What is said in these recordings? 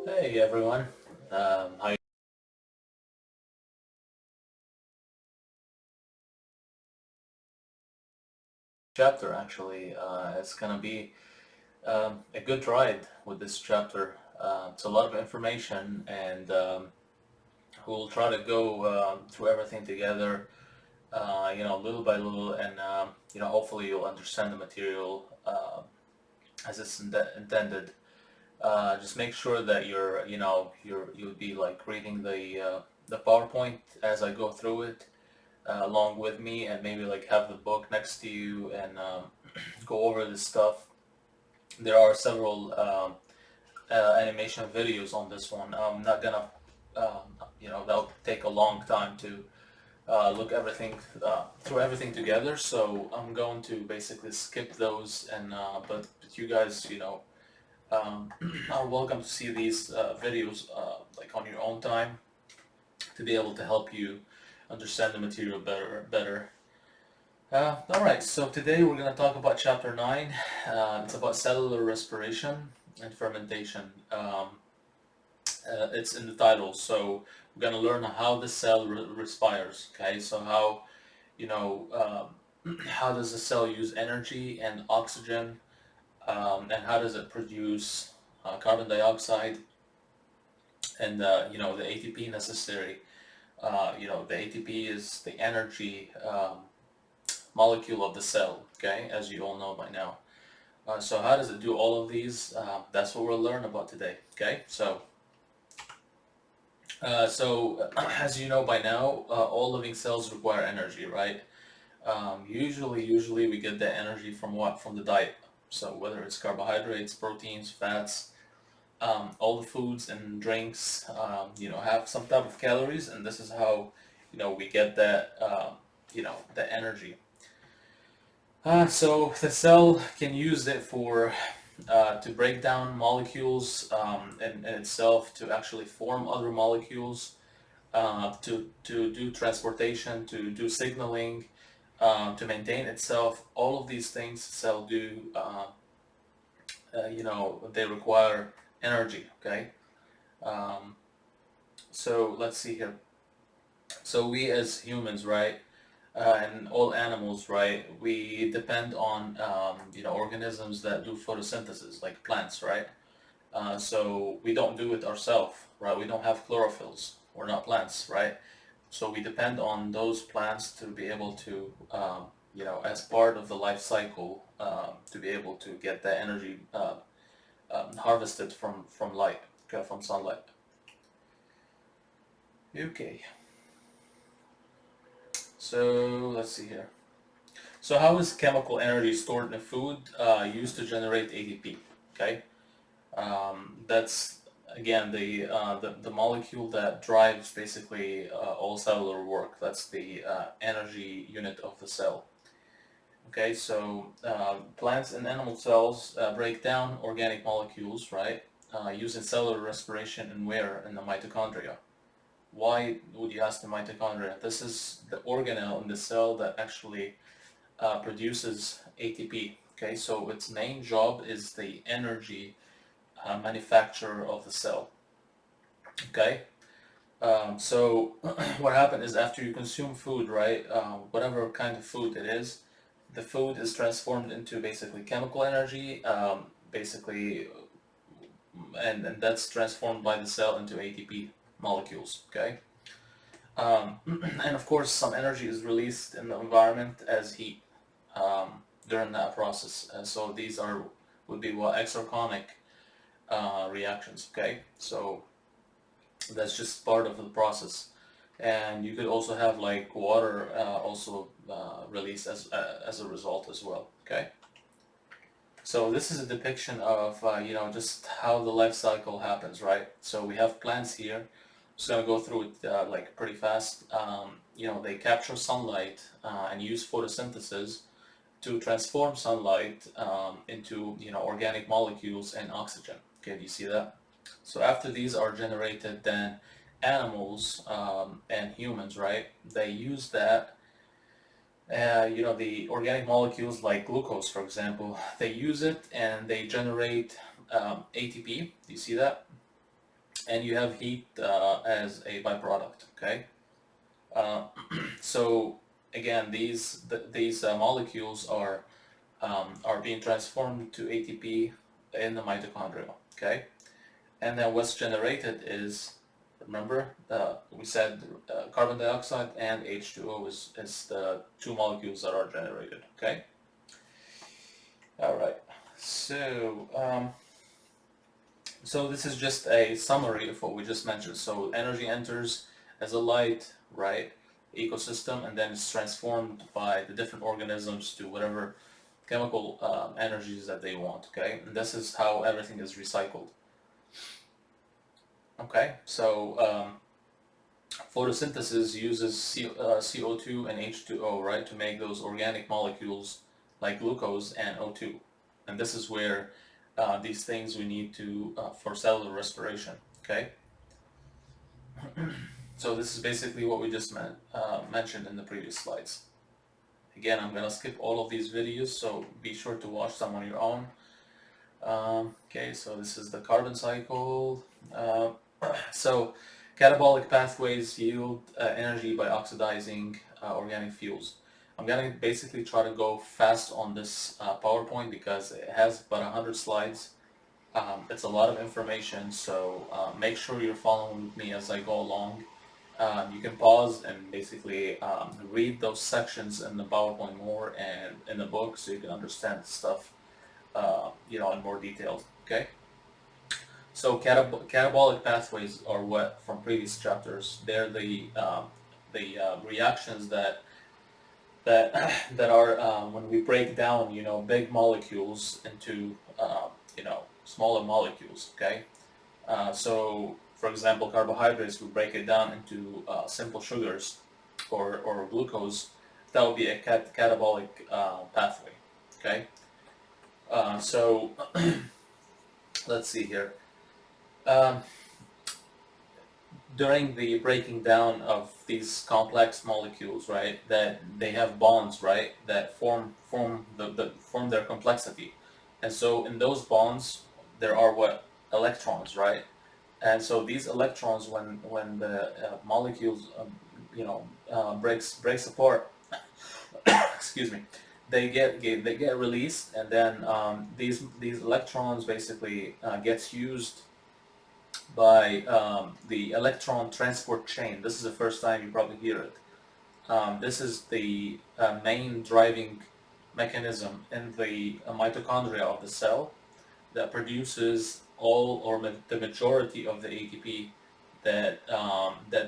Hey everyone, how you chapter actually? It's gonna be a good ride with this chapter. It's a lot of information, and we'll try to go through everything together, little by little, and hopefully you'll understand the material as it's intended. Just make sure that you'll be like reading the PowerPoint as I go through it along with me, and maybe like have the book next to you and go over this stuff. There are several animation videos on this one. I'm not gonna, that'll take a long time to look everything through everything together. So I'm going to basically skip those, and but you guys, are welcome to see these videos like on your own time to be able to help you understand the material better. All right, so today we're going to talk about chapter 9. It's about cellular respiration and fermentation. It's in the title, so we're going to learn how the cell respires. Okay, so how, how does the cell use energy and oxygen, and how does it produce carbon dioxide and, the ATP necessary. The ATP is the energy molecule of the cell, okay, as you all know by now. So how does it do all of these? That's what we'll learn about today, okay? So as you know by now, all living cells require energy, right? Usually we get that energy from what? From the diet. So whether it's carbohydrates, proteins, fats, all the foods and drinks, have some type of calories, and this is how, we get that, the energy. So the cell can use it for to break down molecules in itself, to actually form other molecules, to do transportation, to do signaling, to maintain itself. All of these things the cell do, they require energy. Okay. Um, so let's see here. So we as humans, right? And all animals, right? We depend on organisms that do photosynthesis, like plants, right? So we don't do it ourselves, right? We don't have chlorophylls. We're not plants, right? So we depend on those plants to be able to, as part of the life cycle, to be able to get the energy harvested from light, okay, from sunlight. Okay. So let's see here. So how is chemical energy stored in food used to generate ATP? Okay, that's again the molecule that drives basically all cellular work. That's the energy unit of the cell. Okay, so plants and animal cells break down organic molecules, right, using cellular respiration and wear in the mitochondria. Why would you ask the mitochondria? This is the organelle in the cell that actually produces ATP. Okay, so its main job is the energy manufacturer of the cell. Okay, so what happened is after you consume food, right, whatever kind of food it is, the food is transformed into basically chemical energy, basically, and that's transformed by the cell into ATP molecules. Okay. Um, and of course, some energy is released in the environment as heat during that process. So these would be what exergonic reactions. Okay, so that's just part of the process. And you could also have like water also released as a result as well. Okay, so this is a depiction of just how the life cycle happens, right? So we have plants here. I'm just gonna go through it like pretty fast. They capture sunlight and use photosynthesis to transform sunlight into organic molecules and oxygen. Okay, do you see that? So after these are generated, then animals and humans, right? They use that. The organic molecules like glucose, for example, they use it and they generate ATP. Do you see that? and you have heat as a byproduct. Okay, uh, so again, these molecules are being transformed to ATP in the mitochondria. Okay, and then what's generated is, remember, we said carbon dioxide and H2O is the two molecules that are generated. Okay. All right. So so this is just a summary of what we just mentioned. So energy enters as a light, right, ecosystem, and then it's transformed by the different organisms to whatever chemical energies that they want. Okay, and this is how everything is recycled. Okay, so photosynthesis uses CO2 and H2O, right, to make those organic molecules like glucose and O2. And this is where these things we need to for cellular respiration. Okay, so this is basically what we just mentioned in the previous slides. Again, I'm gonna skip all of these videos, so be sure to watch them on your own. Okay, so this is the carbon cycle. So catabolic pathways yield energy by oxidizing organic fuels. I'm gonna basically try to go fast on this PowerPoint because it has about 100 slides. It's a lot of information, so make sure you're following with me as I go along. You can pause and basically read those sections in the PowerPoint more and in the book so you can understand stuff in more detail. Okay. So catabolic pathways are what from previous chapters. They're the reactions that that are when we break down big molecules into smaller molecules. Okay. So for example, carbohydrates, we break it down into simple sugars or glucose. That would be a catabolic pathway. Okay. So let's see here. Um, During the breaking down of these complex molecules, right, that they have bonds, right, that form their complexity, and so in those bonds there are what electrons, right, and so these electrons, when the molecules, breaks apart, excuse me, they get released, and then these electrons basically gets used by the electron transport chain. This is the first time you probably hear it. This is the main driving mechanism in the mitochondria of the cell that produces all or the majority of the ATP that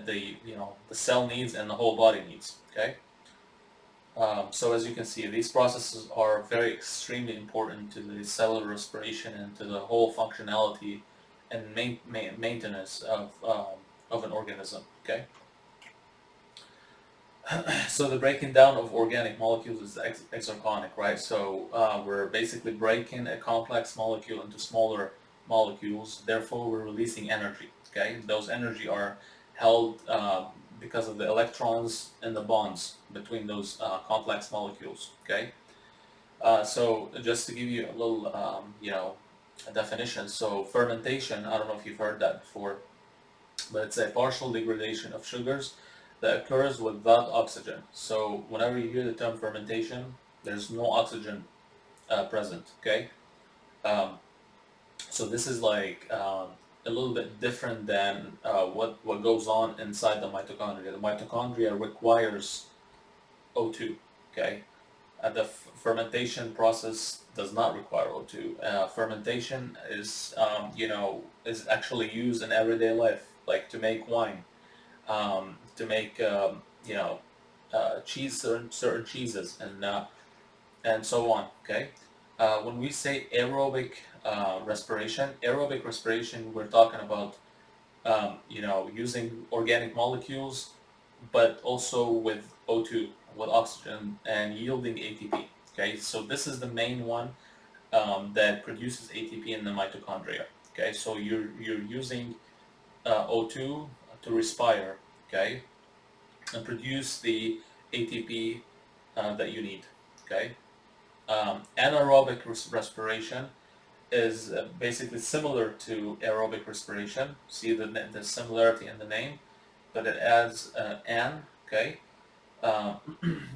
the cell needs and the whole body needs. Okay. So as you can see, these processes are very extremely important to the cellular respiration and to the whole functionality and maintenance of an organism. Okay. So the breaking down of organic molecules is exergonic, right? So we're basically breaking a complex molecule into smaller molecules. Therefore, we're releasing energy. Okay, those energy are held because of the electrons and the bonds between those complex molecules. Okay, so just to give you a little, a definition. So fermentation. I don't know if you've heard that before, but it's a partial degradation of sugars that occurs without oxygen. So whenever you hear the term fermentation, there's no oxygen present. Okay, um, so this is like a little bit different than what goes on inside the mitochondria. The mitochondria requires O2. Okay, the fermentation process does not require O2. Fermentation is actually used in everyday life, like to make wine, to make cheese, certain cheeses, and so on. Okay, when we say aerobic respiration, we're talking about using organic molecules, but also with O2, with oxygen, and yielding ATP. Okay, so this is the main one that produces ATP in the mitochondria. Okay, so you're using O2 to respire. Okay, and produce the ATP that you need. Okay, anaerobic respiration is basically similar to aerobic respiration. See the similarity in the name, but it adds an, okay? Um,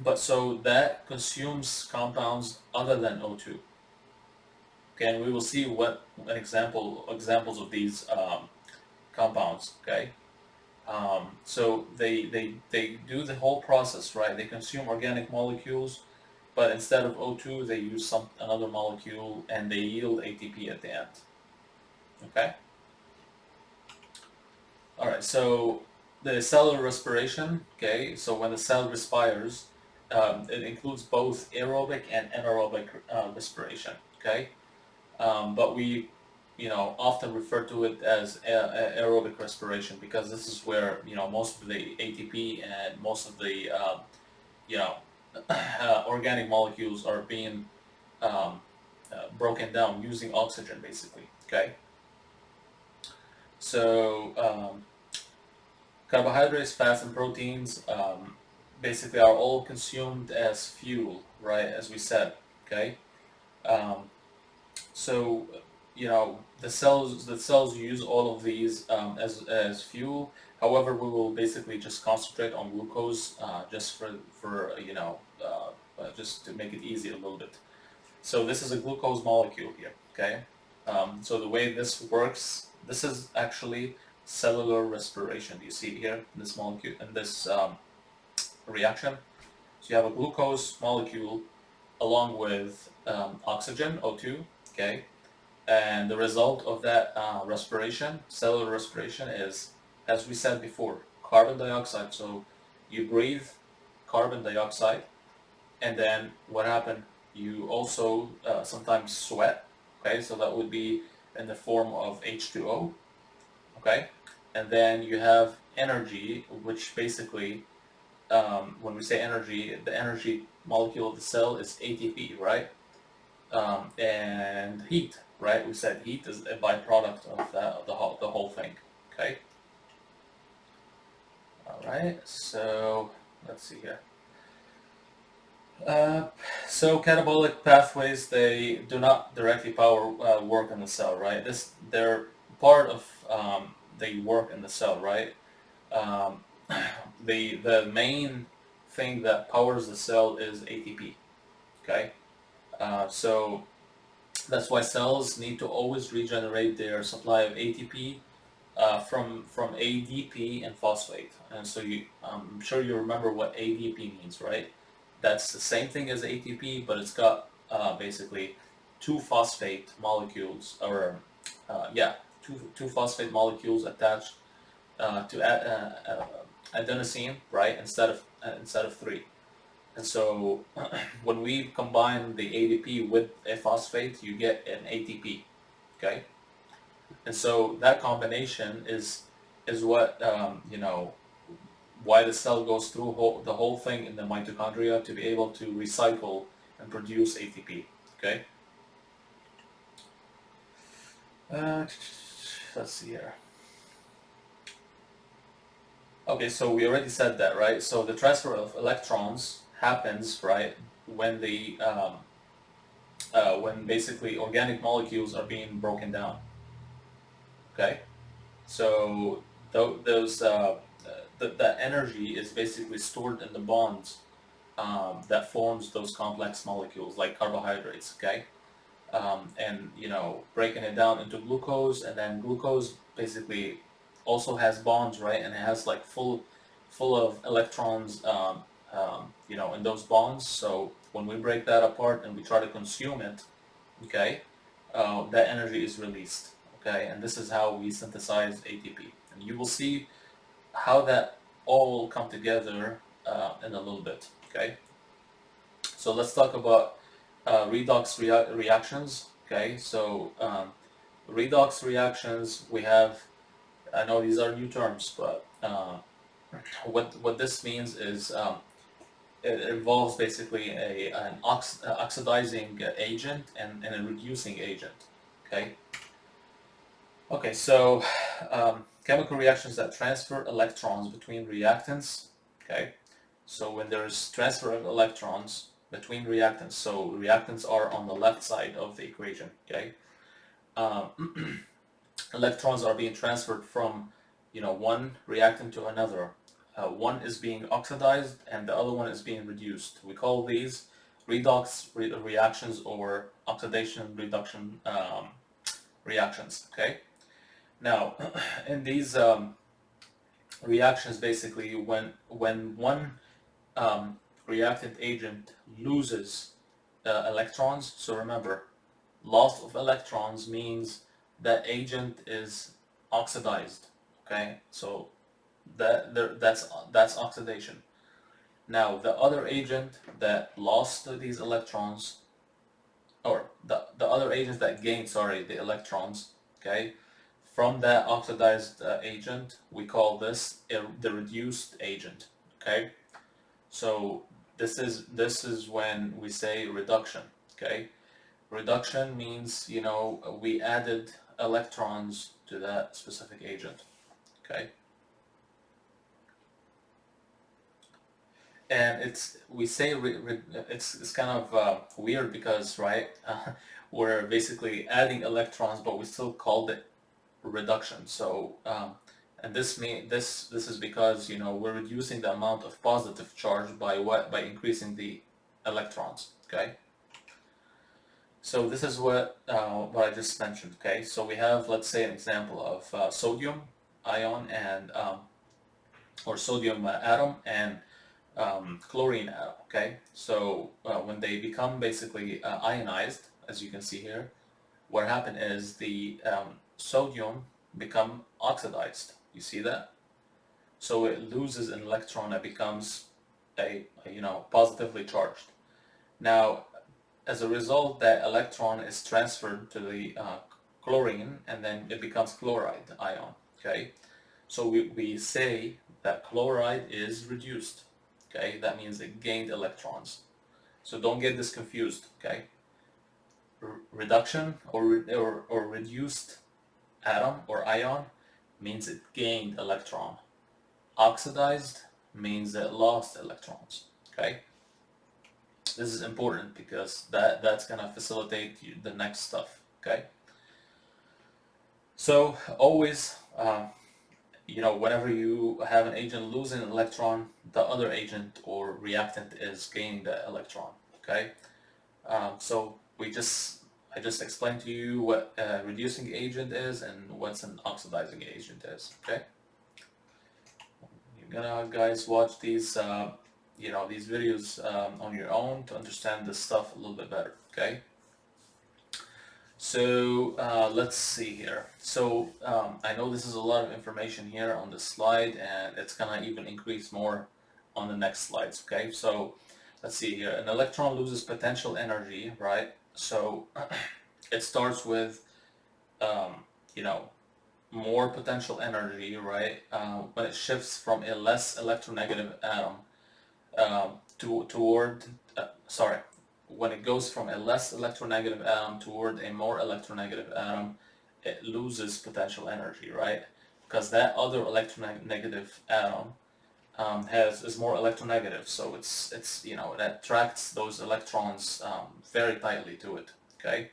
but so that consumes compounds other than O2. Okay, and we will see what an examples of these compounds. Okay, so they do the whole process, right? They consume organic molecules, but instead of O2, they use another molecule, and they yield ATP at the end. Okay. All right. So the cellular respiration. Okay. So when the cell respires, it includes both aerobic and anaerobic respiration. Okay. But we, often refer to it as aerobic respiration because this is where most of the ATP and most of the you know organic molecules are being um, broken down using oxygen, basically. Okay, so carbohydrates, fats, and proteins basically are all consumed as fuel, right? As we said. Okay. Um, So, the cells use all of these as fuel. However, we will basically just concentrate on glucose just for just to make it easy a little bit. So this is a glucose molecule here. Okay. So the way this works, this is actually cellular respiration. You see here in this molecule in this reaction. So you have a glucose molecule along with oxygen, O2. Okay, and the result of that respiration, cellular respiration, is, as we said before, carbon dioxide. So you breathe carbon dioxide, and then what happened? You also sometimes sweat. Okay, so that would be in the form of H2O. Okay, and then you have energy, which basically, when we say energy, the energy molecule of the cell is ATP, right? And heat, right? We said heat is a byproduct of the whole thing. Okay. All right. So let's see here. Uh, so catabolic pathways, they do not directly power work in the cell, right? They're part of the work in the cell, right? Um, the main thing that powers the cell is ATP. Okay. So that's why cells need to always regenerate their supply of ATP from ADP and phosphate. And so I'm sure you remember what ADP means, right? That's the same thing as ATP, but it's got basically two phosphate molecules, or two phosphate molecules attached to adenosine, right? Instead of three. And so when we combine the ADP with a phosphate, you get an ATP, okay? And so that combination is what why the cell goes through the whole thing in the mitochondria to be able to recycle and produce ATP, okay? Uh, let's see here. Okay, so we already said that, right? So the transfer of electrons happens, right, when when basically organic molecules are being broken down. Okay, so those the energy is basically stored in the bonds that forms those complex molecules like carbohydrates. Okay, and breaking it down into glucose, and then glucose basically also has bonds, right, and it has like full of electrons, in those bonds. So when we break that apart and we try to consume it, okay, that energy is released. Okay, and this is how we synthesize ATP. And you will see how that all come together in a little bit. Okay, so let's talk about redox reactions. Okay, so redox reactions, we have, I know these are new terms, but what this means is it involves basically an oxidizing agent and a reducing agent. Okay. Okay, so chemical reactions that transfer electrons between reactants. Okay, so when there's transfer of electrons between reactants, so reactants are on the left side of the equation. Okay, electrons are being transferred from, one reactant to another. One is being oxidized and the other one is being reduced. We call these redox reactions or oxidation reduction reactions. Okay. Now, in these reactions, basically, when one reactant agent loses electrons, so remember, loss of electrons means that agent is oxidized. Okay, so that's oxidation. Now the other agent that lost these electrons, or the other agent that gained, sorry, the electrons, okay, from that oxidized agent, we call this the reduced agent. Okay, so this is when we say reduction. Okay, reduction means, we added electrons to that specific agent. Okay, and we say it's kind of weird because, right, we're basically adding electrons, but we still called it reduction. So and this is because, we're reducing the amount of positive charge by what? By increasing the electrons. Okay. So this is what I just mentioned. Okay. So we have, let's say, an example of sodium ion and or sodium atom and chlorine atom. Okay. So when they become basically ionized, as you can see here, what happened is the sodium become oxidized. You see that? So it loses an electron. It becomes positively charged. Now, as a result, that electron is transferred to the chlorine, and then it becomes chloride ion. Okay, so we say that chloride is reduced. Okay, that means it gained electrons. So don't get this confused. Okay, reduction or reduced atom or ion means it gained electron. Oxidized means it lost electrons. Okay, this is important because that's gonna facilitate the next stuff. Okay, so always whenever you have an agent losing an electron, the other agent or reactant is gaining the electron. Okay, so I just explained to you what a reducing agent is and what's an oxidizing agent is. Okay, you're gonna guys watch these videos on your own to understand this stuff a little bit better. Okay. So let's see here. So I know this is a lot of information here on this slide, and it's gonna even increase more on the next slides. Okay, so let's see here. An electron loses potential energy, right? So it starts with you know more potential energy, right? When it shifts from a less electronegative atom toward sorry, when it goes from a less electronegative atom toward a more electronegative atom, it loses potential energy, right? Because that other electronegative atom is more electronegative, so it attracts those electrons very tightly to it. Okay.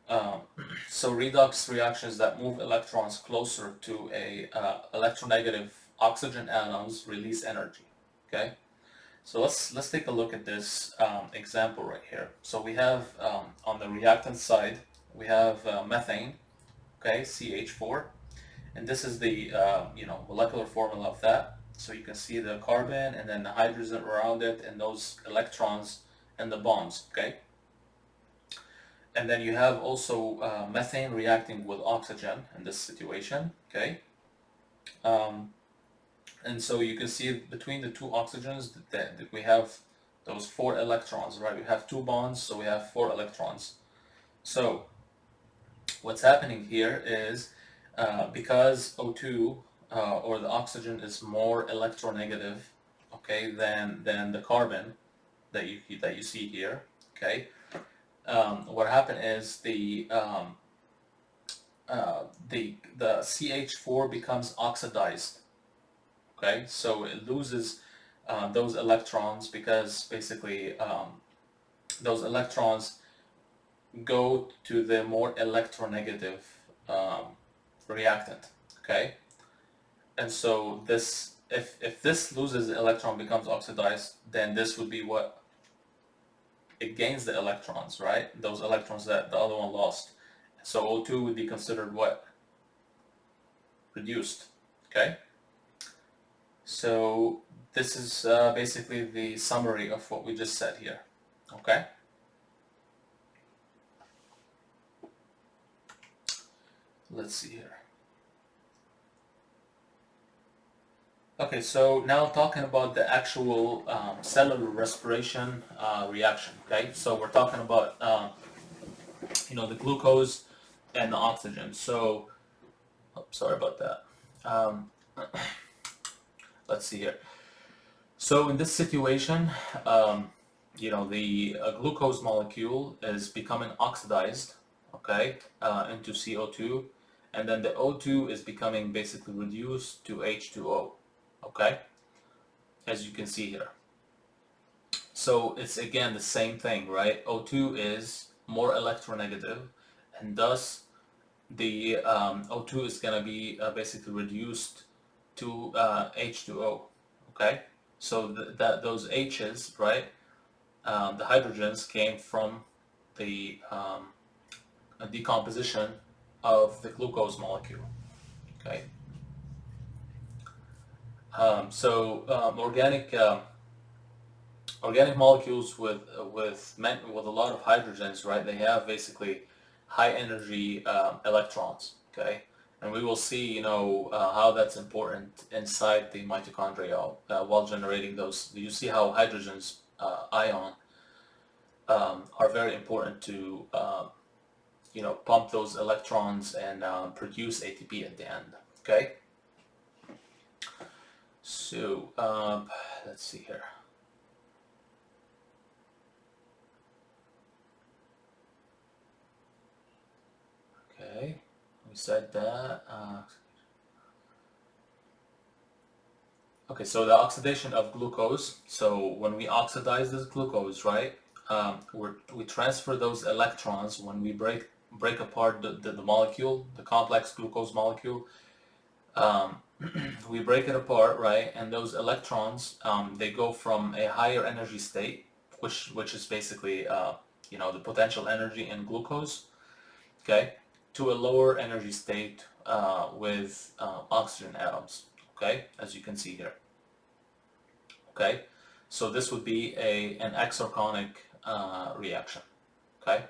Um, so redox reactions that move electrons closer to a electronegative oxygen atoms release energy. Okay. So let's take a look at this example right here. So we have on the reactant side we have methane, okay, CH4, and this is the molecular formula of that. So you can see the carbon and then the hydrogen around it and those electrons and the bonds, okay. And then you have also methane reacting with oxygen in this situation, okay. Um, And so you can see between the two oxygens that we have those 4 electrons, right? We have 2 bonds, so we have 4 electrons. So what's happening here is because O2 or the oxygen is more electronegative, okay, than the carbon that you see here, okay. What happened is the CH4 becomes oxidized. Okay, so it loses those electrons because basically those electrons go to the more electronegative reactant, okay? And so this, if this loses the electron, becomes oxidized, then this would be what? It gains the electrons, right? Those electrons that the other one lost. So O2 would be considered what? Reduced, okay? So this is basically the summary of what we just said here, okay? Let's see here. Okay, so now talking about the actual cellular respiration reaction, okay? So we're talking about, the glucose and the oxygen. So, oh, sorry about that. Um, let's see here. So in this situation, the glucose molecule is becoming oxidized, okay, into CO2, and then the O2 is becoming basically reduced to H2O, okay, as you can see here. So it's again the same thing, right? O2 is more electronegative, and thus the O2 is going to be basically reduced to H2O, okay? So those H's, right? The hydrogens came from the decomposition of the glucose molecule, okay? Organic molecules with a lot of hydrogens, right? They have basically high energy electrons, okay? And we will see, how that's important inside the mitochondria while generating those. You see how hydrogens ion are very important to pump those electrons and produce ATP at the end, okay? So let's see here. Okay, we said that. Okay, so the oxidation of glucose. So when we oxidize this glucose, right, we transfer those electrons when we break apart the molecule, the complex glucose molecule. We break it apart, right, and those electrons, they go from a higher energy state, which is basically the potential energy in glucose, okay, to a lower energy state with oxygen atoms, okay, as you can see here, okay. So this would be an exergonic reaction, okay.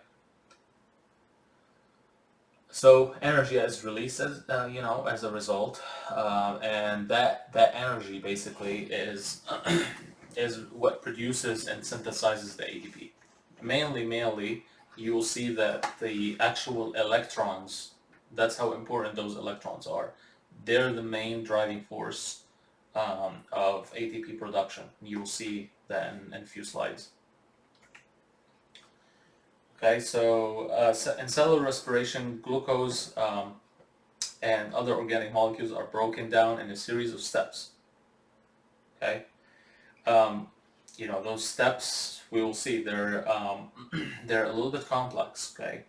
So energy is released as a result, and that energy basically is is what produces and synthesizes the ATP. Mainly, you will see that the actual electrons, that's how important those electrons are. They're the main driving force of ATP production. You will see that in a few slides. Okay, so in cellular respiration, glucose and other organic molecules are broken down in a series of steps. Okay, those steps we will see they're they're a little bit complex. Okay,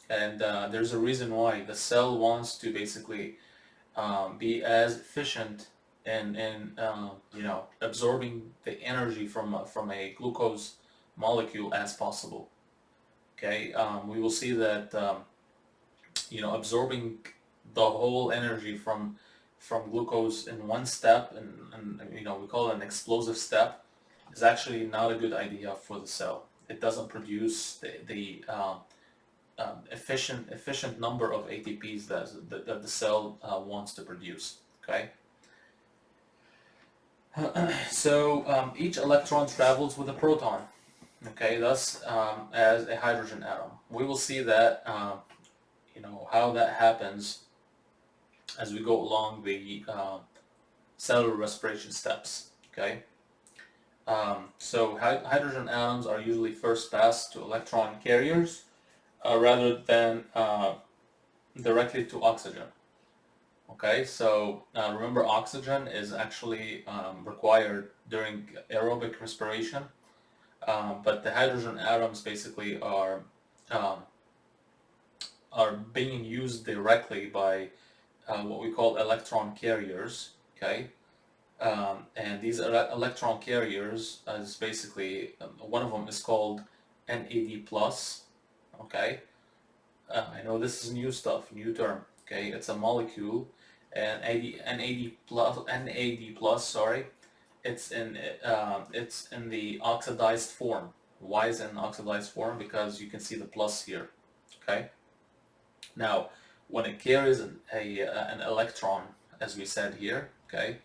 and there's a reason why the cell wants to basically be as efficient in absorbing the energy from a glucose molecule as possible. Okay, we will see that absorbing the whole energy from glucose in one step, and we call it an explosive step, is actually not a good idea for the cell. It doesn't produce the efficient number of ATPs that the cell wants to produce. Okay. So each electron travels with a proton. Okay, thus as a hydrogen atom. We will see that how that happens as we go along the cellular respiration steps. Okay, so hydrogen atoms are usually first passed to electron carriers rather than directly to oxygen. Okay, so remember, oxygen is actually required during aerobic respiration, but the hydrogen atoms basically are are being used directly by what we call electron carriers, okay? And these electron carriers is basically, one of them is called NAD plus, okay? I know this is new stuff, new term, okay? It's a molecule, and NAD plus, sorry, it's in the oxidized form. Why is it in oxidized form? Because you can see the plus here, okay? Now, when it carries an electron, as we said here, okay,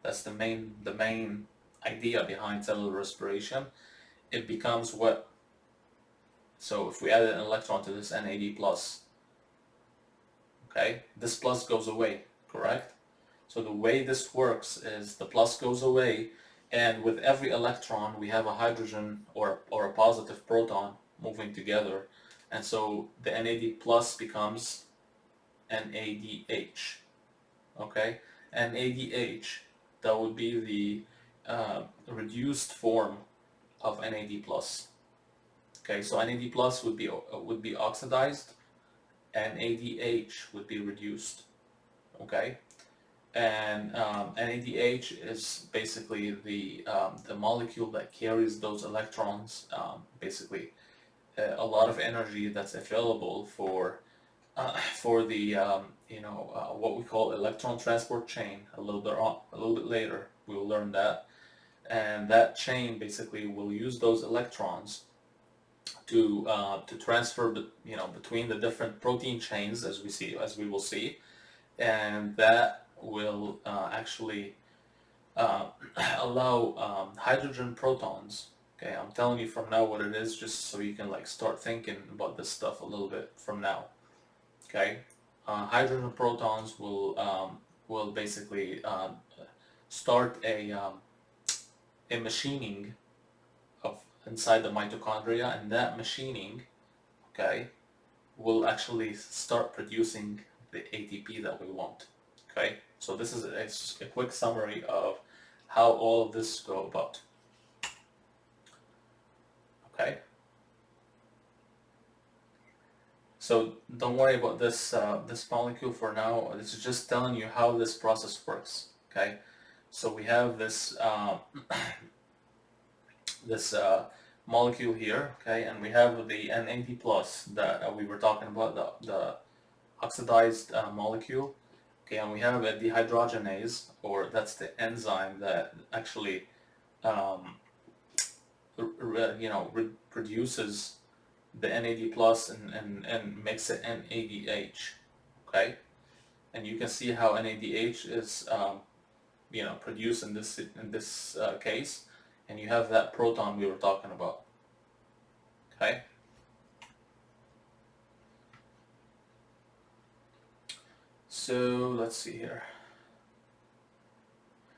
that's the main idea behind cellular respiration. It becomes what? So if we add an electron to this NAD plus, okay, this plus goes away, correct? So the way this works is the plus goes away, and with every electron we have a hydrogen or a positive proton moving together, and so the NAD plus becomes NADH. Okay, NADH, that would be the reduced form of NAD plus. Okay, so NAD plus would be oxidized, and NADH would be reduced. Okay, and NADH is basically the molecule that carries those electrons. Basically, a lot of energy that's available for the what we call electron transport chain. A little bit later we will learn that, and that chain basically will use those electrons to transfer between the different protein chains, as we will see, and that will actually uh, allow hydrogen protons. Okay, I'm telling you from now what it is, just so you can like start thinking about this stuff a little bit from now. Okay, hydrogen protons will basically start a machining of inside the mitochondria, and that machining, okay, will actually start producing the ATP that we want. Okay, so this is a quick summary of how all of this go about. Okay. So don't worry about this molecule for now. This is just telling you how this process works. Okay, so we have this this molecule here. Okay, and we have the NAD plus that we were talking about, the oxidized molecule. Okay, and we have a dehydrogenase, or that's the enzyme that actually produces the NAD plus and makes it NADH, okay? And you can see how NADH is produced in this case, and you have that proton we were talking about, okay? So let's see here.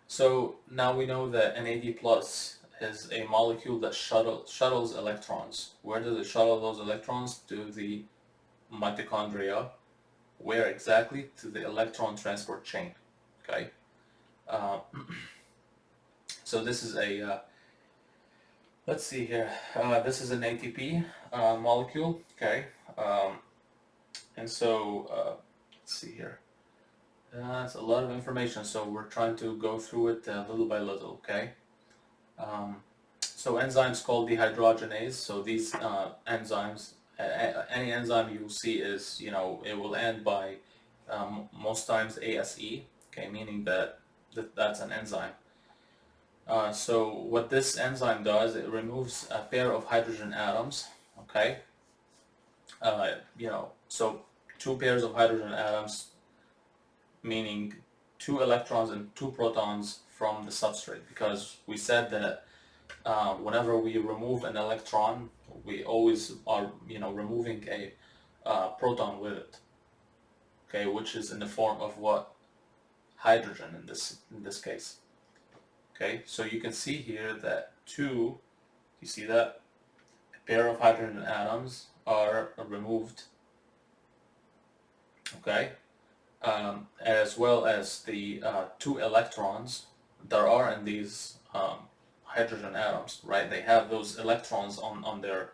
So now we know that NAD plus is a molecule that shuttles electrons. Where does it shuttle those electrons? To the mitochondria. Where exactly? To the electron transport chain. Okay. Uh, so this is let's see here. This is an ATP molecule. Okay. And so let's see here. That's a lot of information, so we're trying to go through it little by little. Okay. So enzymes called dehydrogenase. So these enzymes, any enzyme you see is, it will end by most times ASE, okay, meaning that's an enzyme. So what this enzyme does, it removes a pair of hydrogen atoms, okay? So two pairs of hydrogen atoms, meaning 2 electrons and 2 protons from the substrate, because we said that whenever we remove an electron, we always are, removing a proton with it. Okay, which is in the form of what? Hydrogen in this case. Okay, so you can see here that you see that a pair of hydrogen atoms are removed. Okay, as well as the 2 electrons there are in these hydrogen atoms, right? They have those electrons on their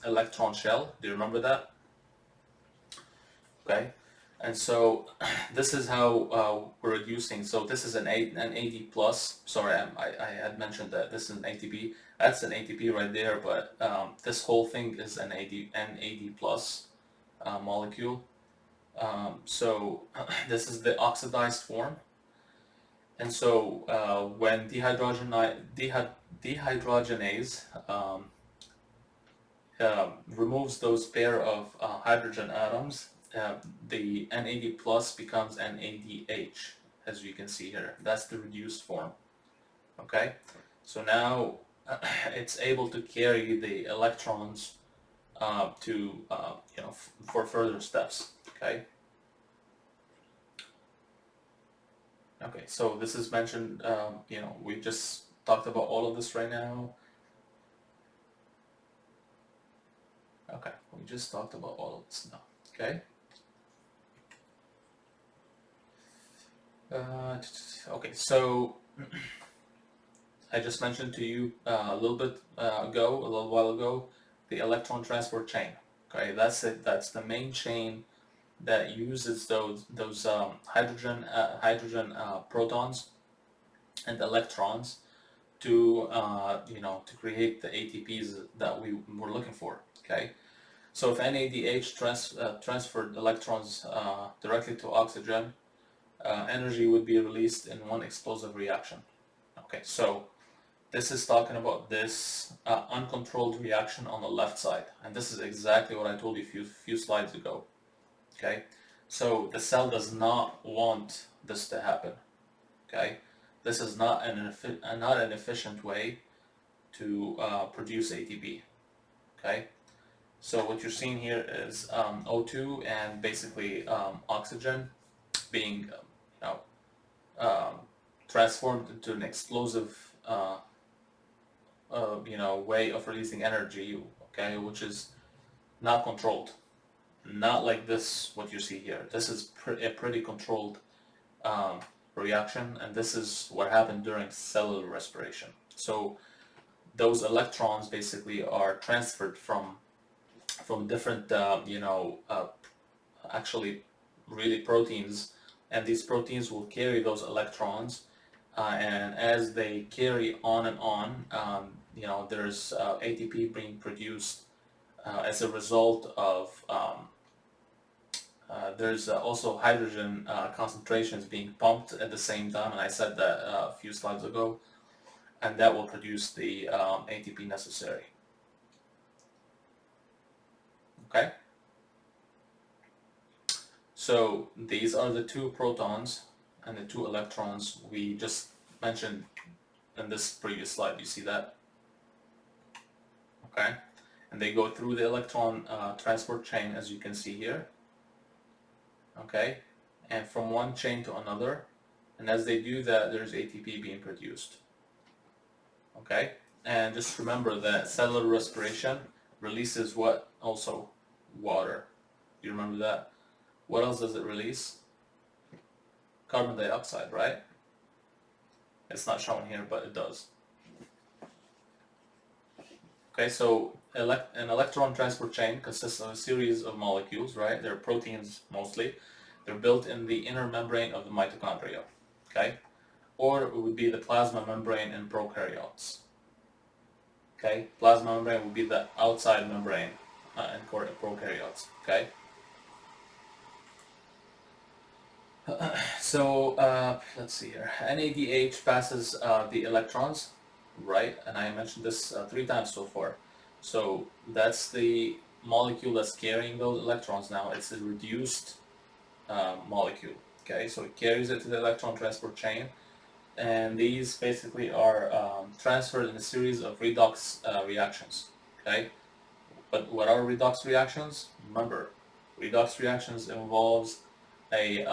electron shell. Do you remember that? okay? And so this is how we're reducing. So this is an AD plus. Sorry, I had mentioned that this is an ATP. That's an ATP right there, but this whole thing is an NAD plus molecule. So this is the oxidized form. And so when dehydrogenase removes those pair of hydrogen atoms, the NAD plus becomes NADH, as you can see here. That's the reduced form. Okay, so now it's able to carry the electrons to for further steps. Okay. Okay, so this is mentioned. We just talked about all of this right now. Okay, we just talked about all of this now. Okay. Okay, so I just mentioned to you a little bit ago, a little while ago, the electron transport chain. Okay, that's it. That's the main chain that uses those hydrogen protons and electrons to to create the ATPs that we were looking for. Okay, so if NADH transferred electrons directly to oxygen, energy would be released in one explosive reaction. Okay, so this is talking about this uncontrolled reaction on the left side, and this is exactly what I told you a few slides ago. Okay, so the cell does not want this to happen. Okay, this is not an efficient way to produce ATP. Okay, so what you're seeing here is O2 and basically oxygen being transformed into an explosive way of releasing energy, okay, which is not controlled. Not like this, what you see here. This is a pretty controlled um, reaction, and this is what happened during cellular respiration. So those electrons basically are transferred from different, actually really proteins, and these proteins will carry those electrons, and as they carry on and on, there's ATP being produced as a result of there's also hydrogen concentrations being pumped at the same time, and I said that a few slides ago, and that will produce the ATP necessary. Okay? So these are the two protons and the two electrons we just mentioned in this previous slide. You see that? Okay? And they go through the electron transport chain, as you can see here. Okay? And from one chain to another. And as they do that, there's ATP being produced. Okay? And just remember that cellular respiration releases what? Also water. Do you remember that? What else does it release? Carbon dioxide, right? It's not shown here, but it does. Okay, so an electron transport chain consists of a series of molecules, right? They're proteins mostly. They're built in the inner membrane of the mitochondria, okay? Or it would be the plasma membrane in prokaryotes. Okay, plasma membrane would be the outside membrane in prokaryotes, okay? So let's see here. NADH passes the electrons, right? And I mentioned this 3 times so far. So that's the molecule that's carrying those electrons now. It's a reduced molecule. Okay, so it carries it to the electron transport chain, and these basically are transferred in a series of redox reactions. Okay, but what are redox reactions? Remember, redox reactions involves a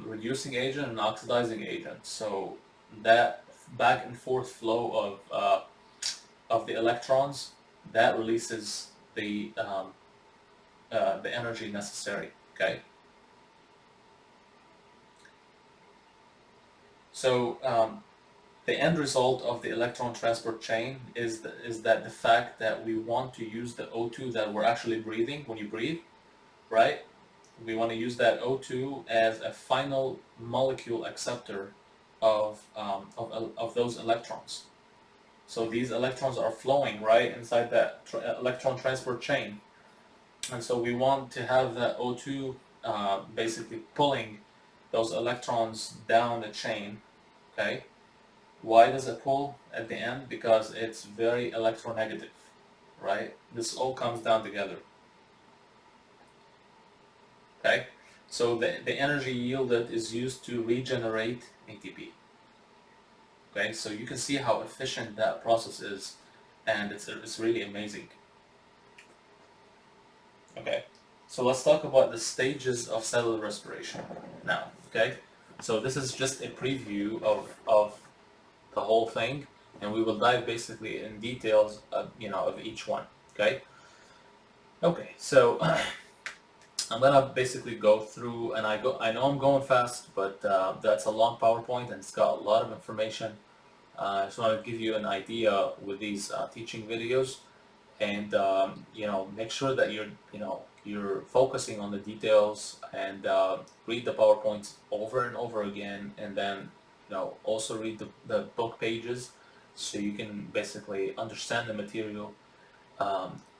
reducing agent and oxidizing agent. So that back and forth flow of the electrons, that releases the energy necessary. Okay. So the end result of the electron transport chain is that the fact that we want to use the O2 that we're actually breathing when you breathe, right? we want to use that O2 as a final molecule acceptor of those electrons. So these electrons are flowing right inside that electron transport chain, and so we want to have that O2 basically pulling those electrons down the chain. Okay, why does it pull at the end? Because it's very electronegative, right? This all comes down together. Okay, so the energy yielded is used to regenerate ATP. Okay, so you can see how efficient that process is, and it's really amazing. Okay, so let's talk about the stages of cellular respiration now. Okay, so this is just a preview of the whole thing, and we will dive basically in details of each one. Okay. Okay, so I'm gonna basically go through, and I know I'm going fast, but that's a long PowerPoint and it's got a lot of information. I just want to give you an idea with these teaching videos, and make sure that you're focusing on the details, and read the PowerPoints over and over again, and then also read the book pages so you can basically understand the material,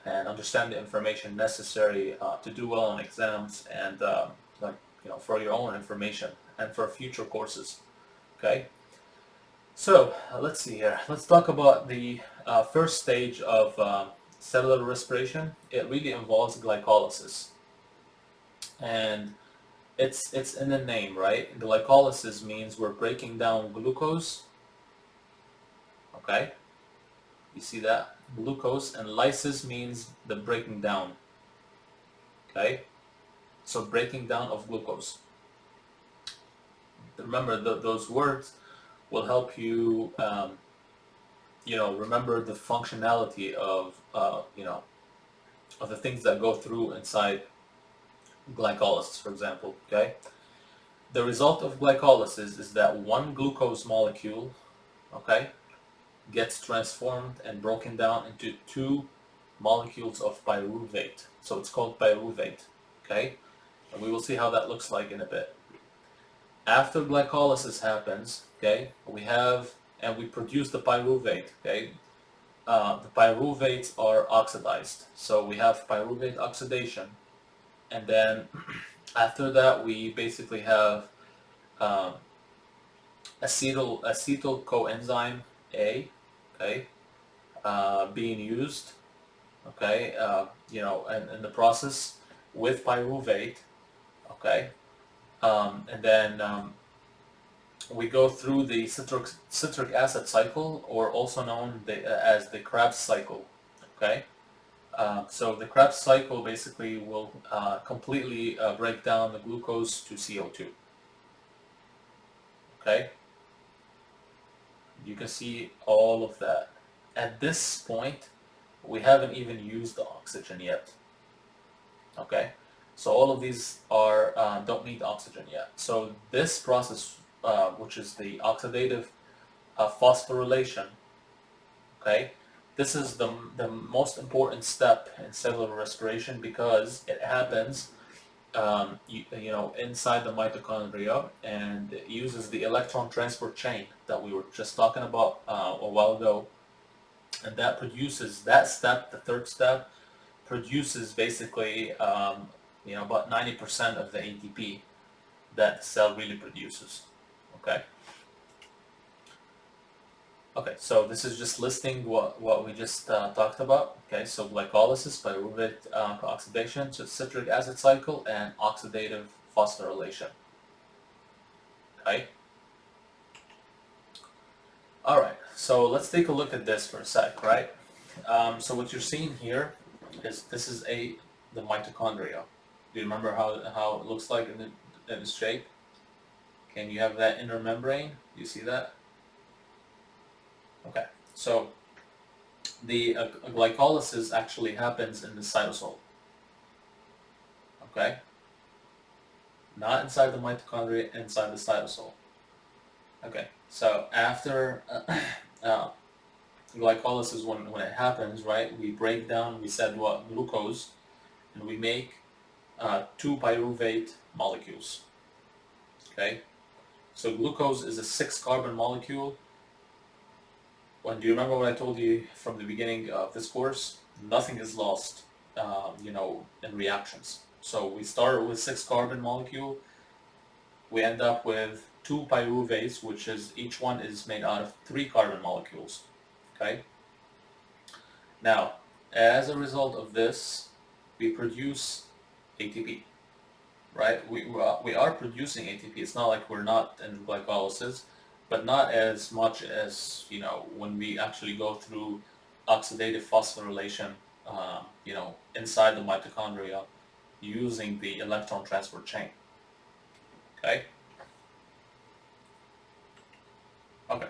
and understand the information necessary to do well on exams, and for your own information and for future courses. Okay. So let's see here. Let's talk about the first stage of cellular respiration. It really involves glycolysis, and it's in the name, right? Glycolysis means we're breaking down glucose. Okay, you see that? Glucose, and lysis means the breaking down. Okay, so breaking down of glucose. Remember, those words will help you remember the functionality of the things that go through inside glycolysis, for example. Okay, the result of glycolysis is that one glucose molecule, okay, gets transformed and broken down into two molecules of pyruvate. So it's called pyruvate. Okay, and we will see how that looks like in a bit. After glycolysis happens, okay, we produce the pyruvate. Okay, the pyruvates are oxidized, so we have pyruvate oxidation, and then after that we basically have um, acetyl coenzyme A, okay, being used, okay, in the process with pyruvate, okay, and then we go through the citric acid cycle, or also known as the Krebs cycle. Okay, so the Krebs cycle basically will completely break down the glucose to CO2. Okay, you can see all of that. At this point, we haven't even used the oxygen yet. Okay, so all of these are don't need oxygen yet. So this process, which is the oxidative phosphorylation, okay, this is the most important step in cellular respiration, because it happens inside the mitochondria, and it uses the electron transport chain that we were just talking about a while ago, and that produces that step, the third step, produces basically about 90% of the ATP that the cell really produces. Okay. Okay, so this is just listing what we just talked about. Okay, so glycolysis, pyruvate oxidation, so citric acid cycle, and oxidative phosphorylation. Okay. All right, so let's take a look at this for a sec, right? So what you're seeing here is the mitochondria. Do you remember how it looks like in its shape? Can you have that inner membrane? Do you see that? Okay, so the glycolysis actually happens in the cytosol. Okay, not inside the mitochondria, inside the cytosol. Okay, so after glycolysis, when it happens, right, we break down, we said what, glucose, and we make two pyruvate molecules. Okay, so glucose is a 6-carbon molecule. Do you remember what I told you from the beginning of this course? Nothing is lost, in reactions. So we start with 6-carbon molecule. We end up with two pyruvates, which is each one is made out of 3-carbon molecules. Okay. Now, as a result of this, we produce ATP. Right? We are producing ATP. It's not like we're not in glycolysis, but not as much as, when we actually go through oxidative phosphorylation, inside the mitochondria using the electron transport chain. Okay? Okay.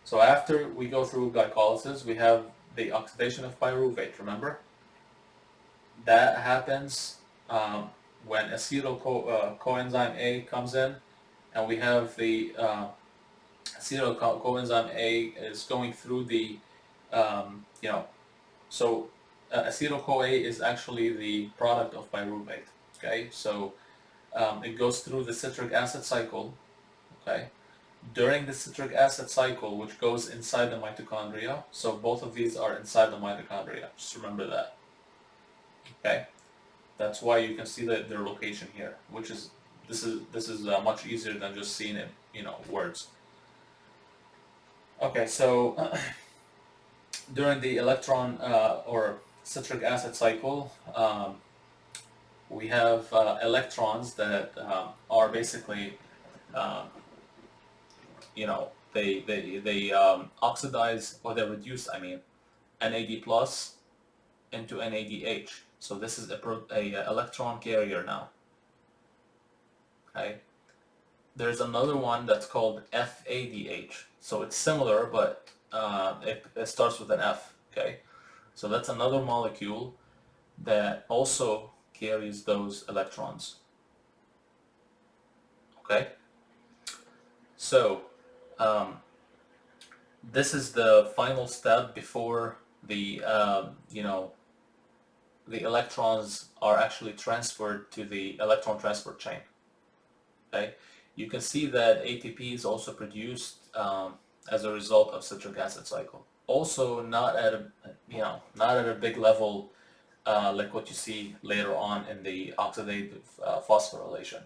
So after we go through glycolysis, we have the oxidation of pyruvate, remember? That happens when acetyl coenzyme A comes in, and we have the acetyl coenzyme A is going through the, so acetyl-CoA is actually the product of pyruvate. Okay, so it goes through the citric acid cycle. Okay, during the citric acid cycle, which goes inside the mitochondria. So both of these are inside the mitochondria. Just remember that. Okay. That's why you can see their location here, which is this is much easier than just seeing it, words. Okay, so during the electron or citric acid cycle, we have electrons that are basically, they oxidize, or they reduce, NAD plus into NADH. So this is a electron carrier now. Okay. There's another one that's called FADH. So it's similar, but it starts with an F. Okay. So that's another molecule that also carries those electrons. Okay. So this is the final step before the the electrons are actually transferred to the electron transport chain. Okay, you can see that ATP is also produced as a result of citric acid cycle. Also, not at a big level like what you see later on in the oxidative phosphorylation.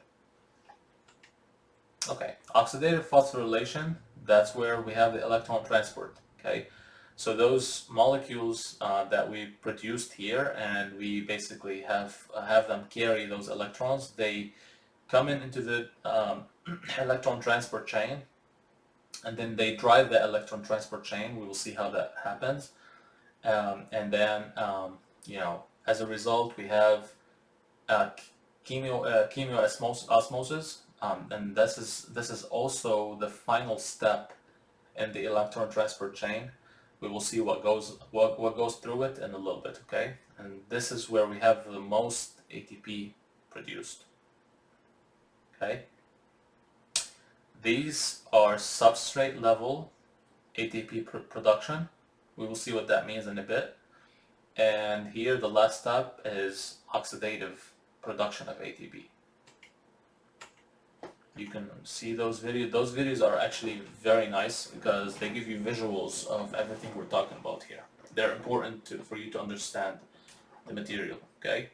Okay, oxidative phosphorylation, that's where we have the electron transport. Okay, so those molecules that we produced here, and we basically have them carry those electrons, they come into the electron transport chain, and then they drive the electron transport chain. We will see how that happens, and then as a result, we have chemioosmosis, and this is also the final step in the electron transport chain. We will see what goes through it in a little bit. Okay, and this is where we have the most ATP produced. Okay, these are substrate level ATP production. We will see what that means in a bit. And here the last step is oxidative production of ATP. You can see those videos. Those videos are actually very nice because they give you visuals of everything we're talking about here. They're important for you to understand the material. Okay.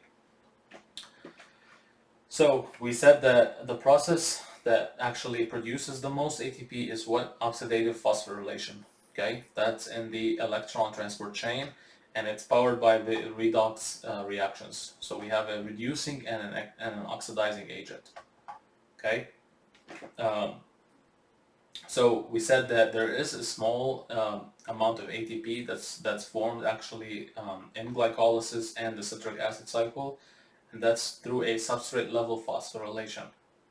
So we said that the process that actually produces the most ATP is what? Oxidative phosphorylation. Okay, that's in the electron transport chain, and it's powered by the redox reactions. So we have a reducing and an oxidizing agent. Okay. So we said that there is a small amount of ATP that's formed actually in glycolysis and the citric acid cycle, and that's through a substrate level phosphorylation.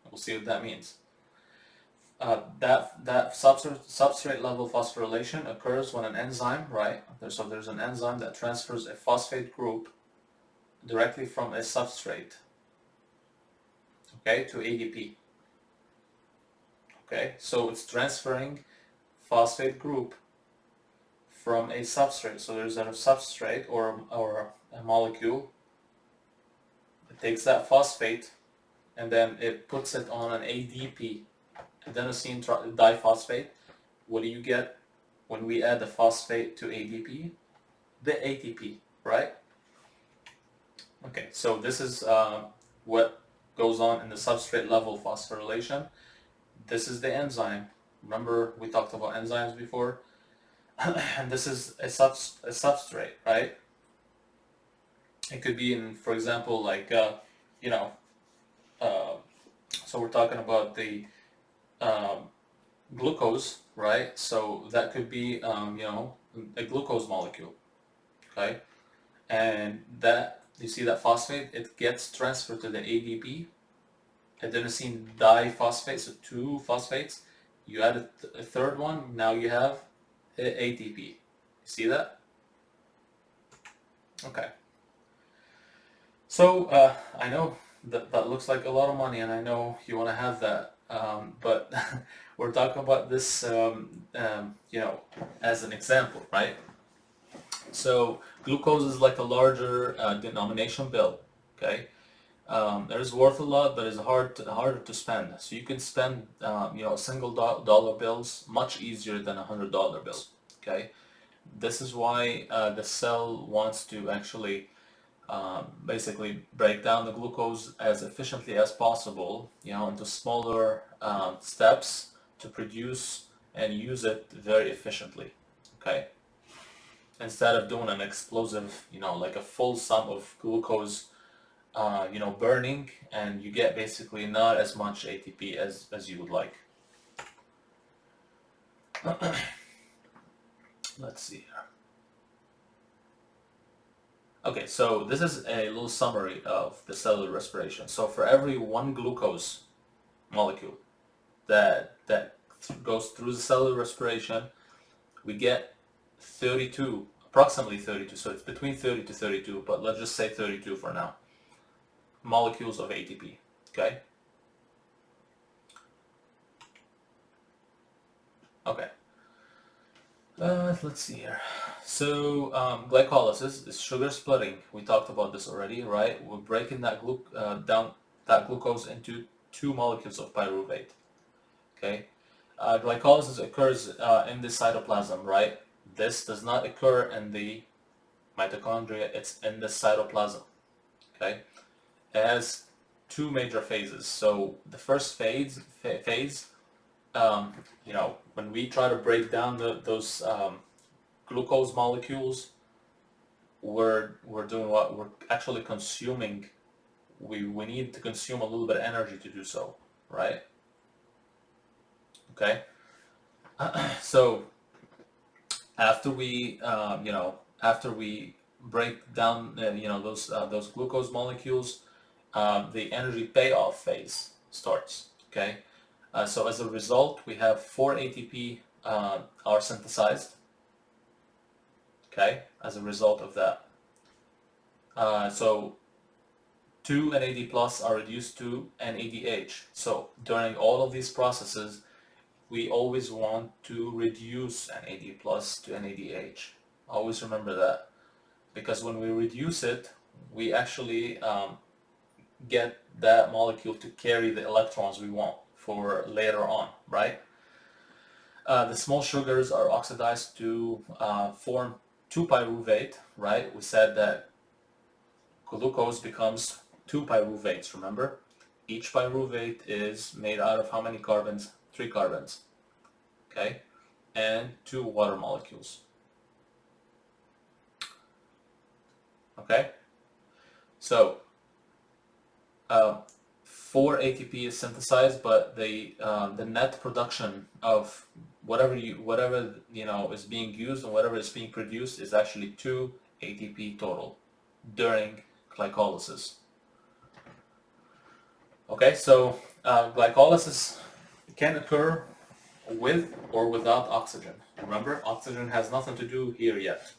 We'll see what that means. That substrate level phosphorylation occurs when an enzyme, right? So there's an enzyme that transfers a phosphate group directly from a substrate, okay, to ADP. Okay, so it's transferring phosphate group from a substrate. So there's a substrate or a molecule It takes that phosphate and then it puts it on an ADP, adenosine diphosphate. What do you get when we add the phosphate to ADP? The ATP, right? Okay, so this is what goes on in the substrate level phosphorylation. This is the enzyme. Remember we talked about enzymes before? And this is a substrate, right? It could be in, for example, like, you know, uh, so we're talking about the um, glucose, right? So that could be, a glucose molecule, okay? And that, you see that phosphate, it gets transferred to the ADP, adenosine diphosphate, so two phosphates. You add a third one, now you have ATP. You see that? Okay. So I know that looks like a lot of money, and I know you want to have that, but we're talking about this, as an example, right? So glucose is like a larger denomination bill, okay? It is worth a lot, but it's harder to spend. So you can spend, single dollar bills much easier than $100 bills, okay? This is why the cell wants to actually basically break down the glucose as efficiently as possible, into smaller steps to produce and use it very efficiently, okay? Instead of doing an explosive, like a full sum of glucose, burning, and you get basically not as much ATP as you would like. Let's see here. Okay, so this is a little summary of the cellular respiration. So for every one glucose molecule that goes through the cellular respiration, we get 32, approximately 32, so it's between 30 to 32, but let's just say 32 for now, molecules of ATP, okay? Okay. Let's see here. So glycolysis is sugar splitting. We talked about this already, right? We're breaking that down that glucose into two molecules of pyruvate. Okay. Glycolysis occurs in the cytoplasm, right? This does not occur in the mitochondria. It's in the cytoplasm. Okay. It has two major phases. So the first phase, when we try to break down those glucose molecules, we're doing what? We're actually consuming. We need to consume a little bit of energy to do so, right? Okay. So after we break down those glucose molecules, the energy payoff phase starts. Okay. So as a result, we have 4 ATP are synthesized. Okay, as a result of that. So 2 NAD plus are reduced to NADH. So during all of these processes, we always want to reduce NAD plus to NADH. Always remember that. Because when we reduce it, we actually get that molecule to carry the electrons we want for later on, right? The small sugars are oxidized to form 2-pyruvate, right? We said that glucose becomes 2 pyruvates, remember? Each pyruvate is made out of how many carbons? 3 carbons, okay? And 2 water molecules, okay? So, 4 ATP is synthesized, but the net production of whatever is being used and whatever is being produced is actually 2 ATP total during glycolysis. Okay, so glycolysis can occur with or without oxygen. Remember, oxygen has nothing to do here yet.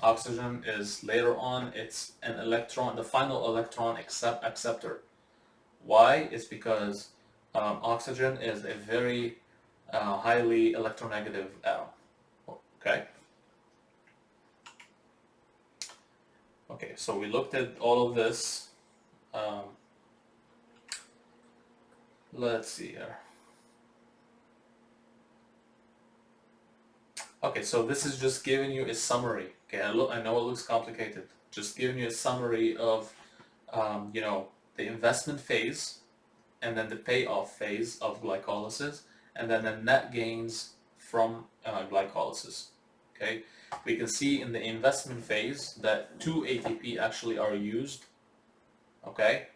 Oxygen is later on. It's an electron, the final electron acceptor. Why? It's because oxygen is a very highly electronegative atom. Okay? Okay, so we looked at all of this. let's see here. Okay, so this is just giving you a summary. Okay, I know it looks complicated. Just giving you a summary of, you know, the investment phase, and then the payoff phase of glycolysis, and then the net gains from glycolysis. Okay, we can see in the investment phase that 2 ATP actually are used. Okay,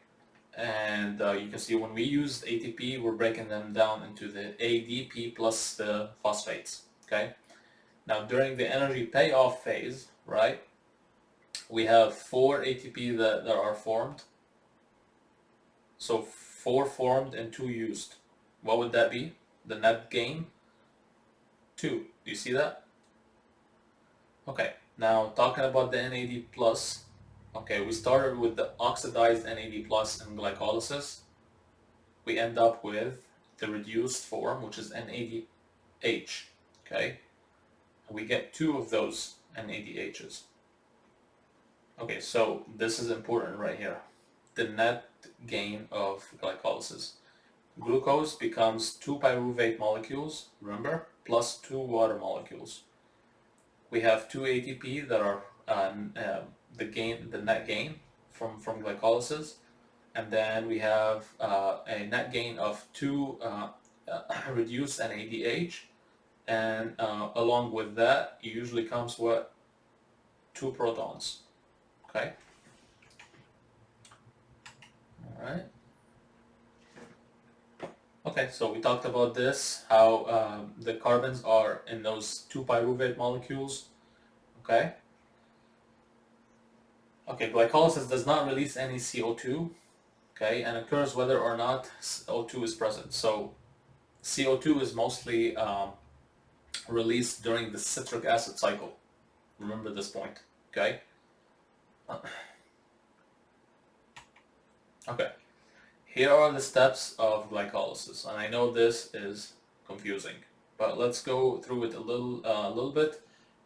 and you can see when we use ATP, we're breaking them down into the ADP plus the phosphates. Okay, now during the energy payoff phase, right, we have 4 ATP that are formed. So 4 formed and 2 used. What would that be? The net gain? 2. Do you see that? Okay, now talking about the NAD+, okay, we started with the oxidized NAD+ in glycolysis. We end up with the reduced form, which is NADH, okay? We get 2 of those NADHs. Okay, so this is important right here. The net gain of glycolysis. Glucose becomes 2 pyruvate molecules, remember, plus 2 water molecules. We have 2 ATP that are the net gain from glycolysis, and then we have a net gain of 2 reduced NADH, and along with that usually comes what? 2 protons. Okay. All right. Okay, so we talked about this, how the carbons are in those 2 pyruvate molecules. Okay. Okay, glycolysis does not release any CO2, okay, and occurs whether or not O2 is present. So CO2 is mostly released during the citric acid cycle. Remember this point, okay? Okay, here are the steps of glycolysis, and I know this is confusing, but let's go through it a little bit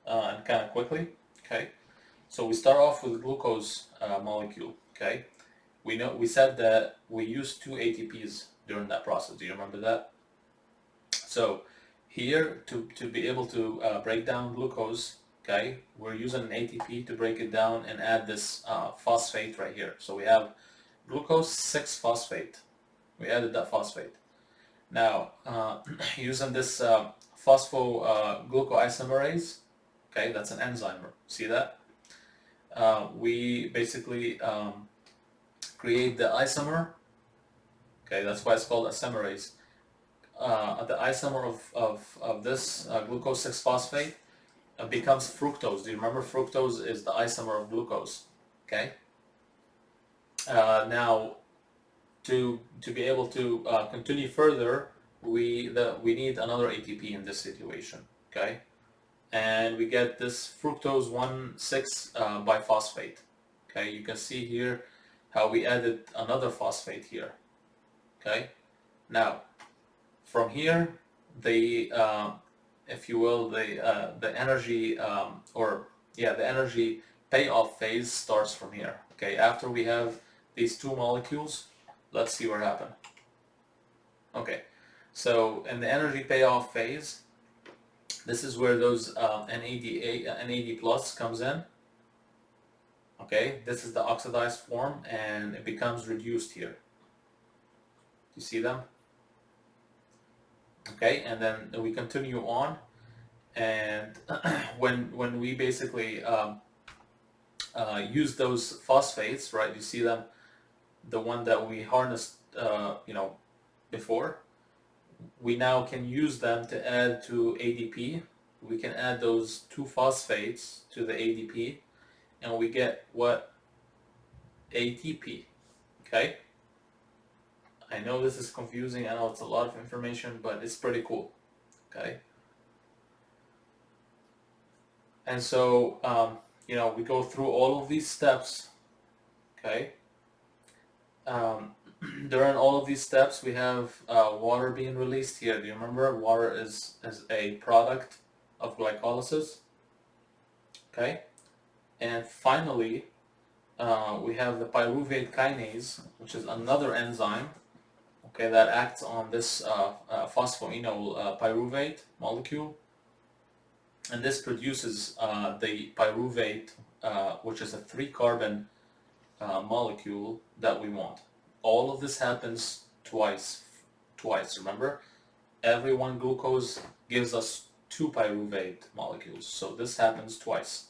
and kind of quickly, okay? So we start off with the glucose molecule, okay? We said that we use 2 ATPs during that process. Do you remember that? So here, to be able to break down glucose, okay, we're using an ATP to break it down and add this phosphate right here. So we have glucose 6-phosphate. We added that phosphate. Now, using this phosphoglucoisomerase, okay, that's an enzyme. See that? We basically create the isomer. Okay, that's why it's called isomerase. The isomer of this glucose 6-phosphate becomes fructose. Do you remember fructose is the isomer of glucose? Okay. Now, to be able to continue further, we need another ATP in this situation. Okay, and we get this fructose 1,6 biphosphate. Okay, you can see here how we added another phosphate here. Okay, now from here, the if you will, the energy the energy payoff phase starts from here. Okay, after we have these 2 molecules, let's see what happened. Okay, so in the energy payoff phase, this is where those NAD plus comes in. Okay, this is the oxidized form, and it becomes reduced here. You see them? Okay, and then we continue on, and when we basically use those phosphates, right? You see them, the one that we harnessed, before. We now can use them to add to ADP. We can add those 2 phosphates to the ADP, and we get what? ATP. Okay. I know this is confusing. I know it's a lot of information, but it's pretty cool. Okay. And so, we go through all of these steps. Okay. During all of these steps, we have water being released here. Do you remember? Water is a product of glycolysis. Okay. And finally, we have the pyruvate kinase, which is another enzyme, okay, that acts on this phosphoenol pyruvate molecule, and this produces the pyruvate, which is a 3-carbon molecule that we want. All of this happens twice, remember? Every one glucose gives us 2 pyruvate molecules, so this happens twice.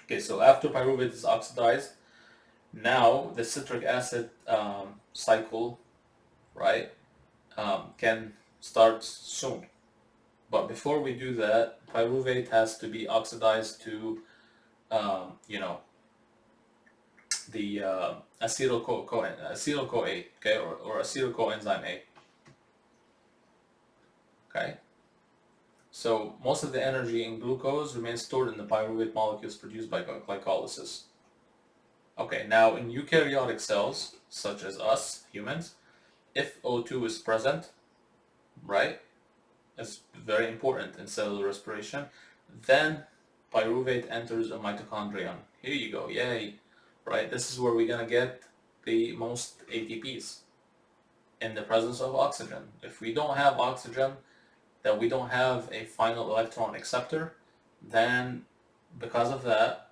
Okay, so after pyruvate is oxidized, now the citric acid cycle, right, can start soon. But before we do that, pyruvate has to be oxidized to, you know, the acetyl-CoA, okay, or acetyl coenzyme A. Okay. So most of the energy in glucose remains stored in the pyruvate molecules produced by glycolysis. Okay, now in eukaryotic cells, such as us, humans, if O2 is present, right, it's very important in cellular respiration, then pyruvate enters a mitochondrion. Here you go, yay, right? This is where we're gonna get the most ATPs in the presence of oxygen. If we don't have oxygen, then we don't have a final electron acceptor, then because of that,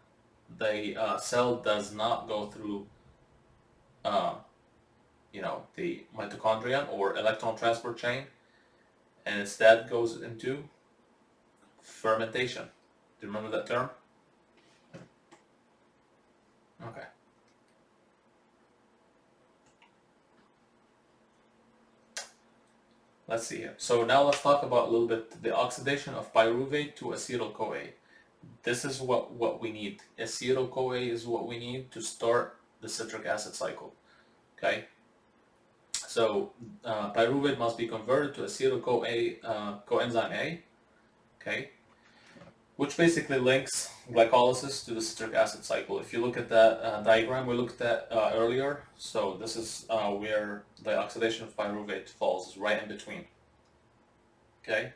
the cell does not go through uh, the mitochondrion or electron transport chain, and instead goes into fermentation. Do you remember that term? Okay. Let's see here. So now let's talk about a little bit the oxidation of pyruvate to acetyl-CoA. This is what we need. Acetyl-CoA is what we need to start the citric acid cycle. Okay. So pyruvate must be converted to acetyl-CoA coenzyme A. Okay. Which basically links glycolysis to the citric acid cycle. If you look at that diagram we looked at earlier, so this is where the oxidation of pyruvate falls, is right in between. Okay,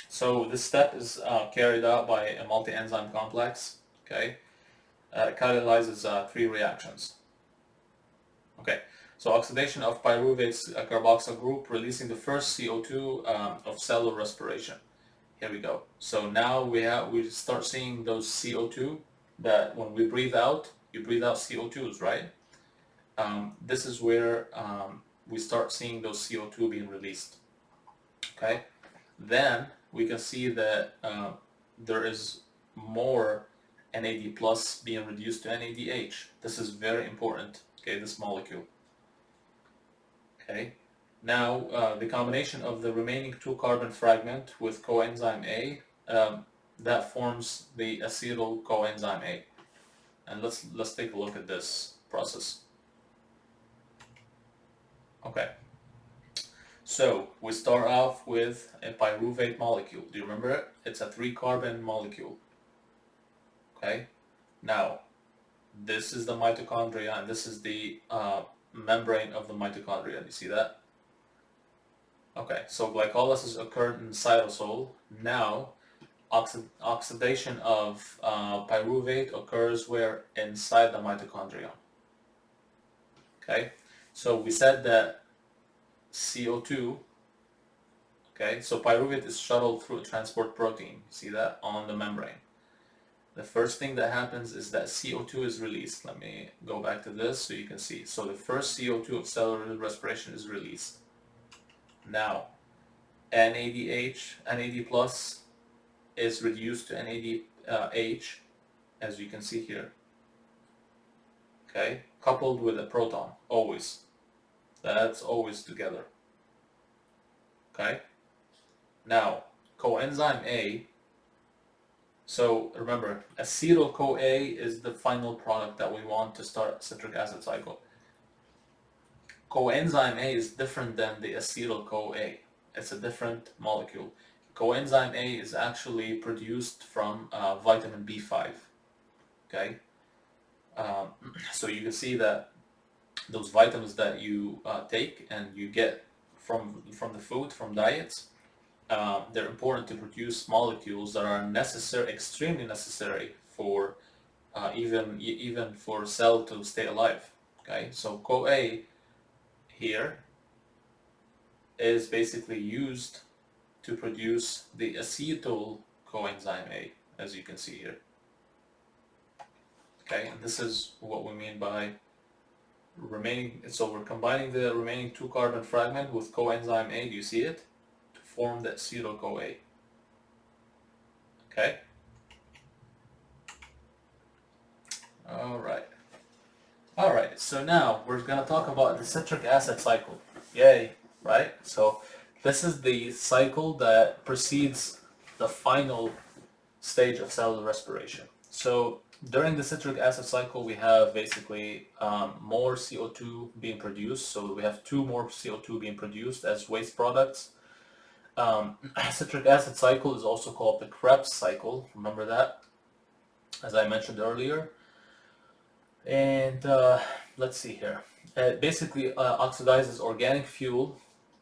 so this step is carried out by a multi-enzyme complex. Okay, it catalyzes 3 reactions. Okay, so oxidation of pyruvate's carboxyl group, releasing the first CO2 of cellular respiration. Here we go. So now we start seeing those CO2 that when we breathe out, you breathe out CO2s, right? This is where we start seeing those CO2 being released. Okay. Then we can see that there is more NAD plus being reduced to NADH. This is very important. Okay, this molecule. Okay. Now, the combination of the remaining 2-carbon fragment with coenzyme A, that forms the acetyl coenzyme A. And let's take a look at this process. Okay. So we start off with a pyruvate molecule. Do you remember it? It's a 3-carbon molecule. Okay. Now, this is the mitochondria, and this is the membrane of the mitochondria. You see that? Okay, so glycolysis occurred in the cytosol. Now, oxidation of pyruvate occurs where? Inside the mitochondrion. Okay, so we said that CO2, okay, so pyruvate is shuttled through a transport protein. You see that on the membrane. The first thing that happens is that CO2 is released. Let me go back to this so you can see. So the first CO2 of cellular respiration is released. Now, NAD plus is reduced to NADH, as you can see here. Okay, coupled with a proton, always. That's always together. Okay. Now, coenzyme A. So remember, acetyl-CoA is the final product that we want to start citric acid cycle. Coenzyme A is different than the acetyl-CoA. It's a different molecule. Coenzyme A is actually produced from vitamin B5. Okay, so you can see that those vitamins that you take and you get from the food, from diets, they're important to produce molecules that are necessary, extremely necessary for even for a cell to stay alive. Okay, so CoA here is basically used to produce the acetyl coenzyme A, as you can see here. Okay, and this is what we mean by remaining. So we're combining the remaining 2-carbon fragment with coenzyme A. Do you see it? To form the acetyl CoA. Okay. All right. All right. So now we're gonna talk about the citric acid cycle. Yay! Right. So this is the cycle that precedes the final stage of cellular respiration. So during the citric acid cycle, we have basically more CO2 being produced. So we have 2 more CO2 being produced as waste products. Citric acid cycle is also called the Krebs cycle. Remember that, as I mentioned earlier. And let's see here. It basically oxidizes organic fuel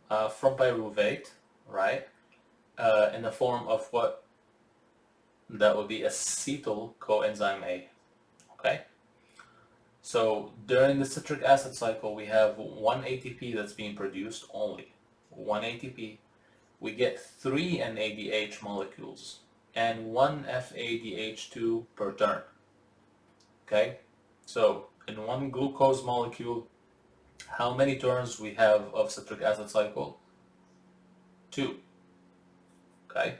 from pyruvate, right, in the form of what that would be acetyl coenzyme A. Okay. So during the citric acid cycle, we have 1 ATP that's being produced only. 1 ATP. We get 3 NADH molecules and 1 FADH2 per turn. Okay. So in 1 glucose molecule, how many turns we have of citric acid cycle? 2. Okay.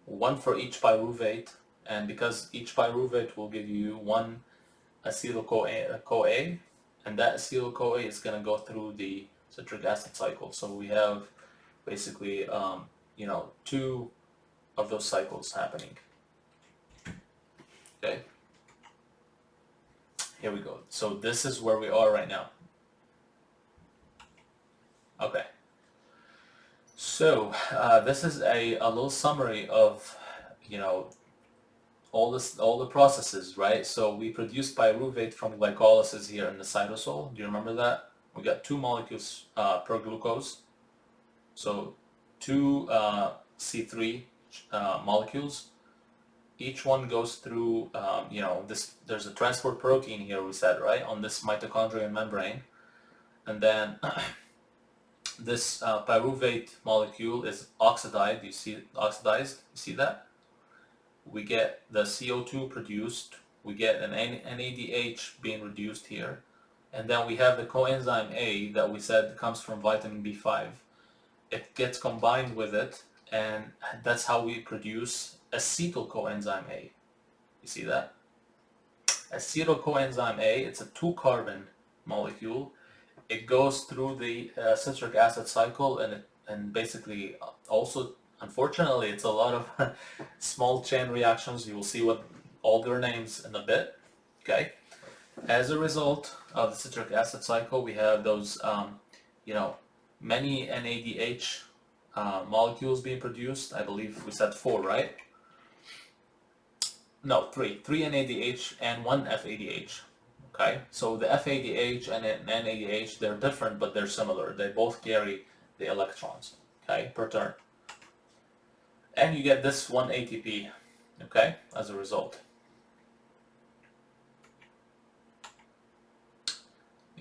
1 for each pyruvate, and because each pyruvate will give you 1 acetyl-CoA, and that acetyl-CoA is going to go through the citric acid cycle. So we have basically, 2 of those cycles happening. Okay. Here we go. So this is where we are right now. Okay. So this is a little summary of, all the processes, right? So we produce pyruvate from glycolysis here in the cytosol. Do you remember that? We got 2 molecules per glucose. So 2 C3 molecules. Each one goes through, there's a transport protein here, we said, right, on this mitochondrial membrane. And then this pyruvate molecule is oxidized. You see that? We get the CO2 produced. We get an NADH being reduced here. And then we have the coenzyme A that we said comes from vitamin B5. It gets combined with it, and that's how we produce acetyl coenzyme A. You see that? Acetyl coenzyme A, it's a 2-carbon molecule. It goes through the citric acid cycle, and basically also, unfortunately, it's a lot of small chain reactions. You will see what all their names in a bit. Okay. As a result of the citric acid cycle, we have those, many NADH molecules being produced. I believe we said 4, right? No, 3. 3 NADH and 1 FADH. Okay, so the FADH and NADH, they're different, but they're similar. They both carry the electrons, okay, per turn. And you get this 1 ATP, okay, as a result.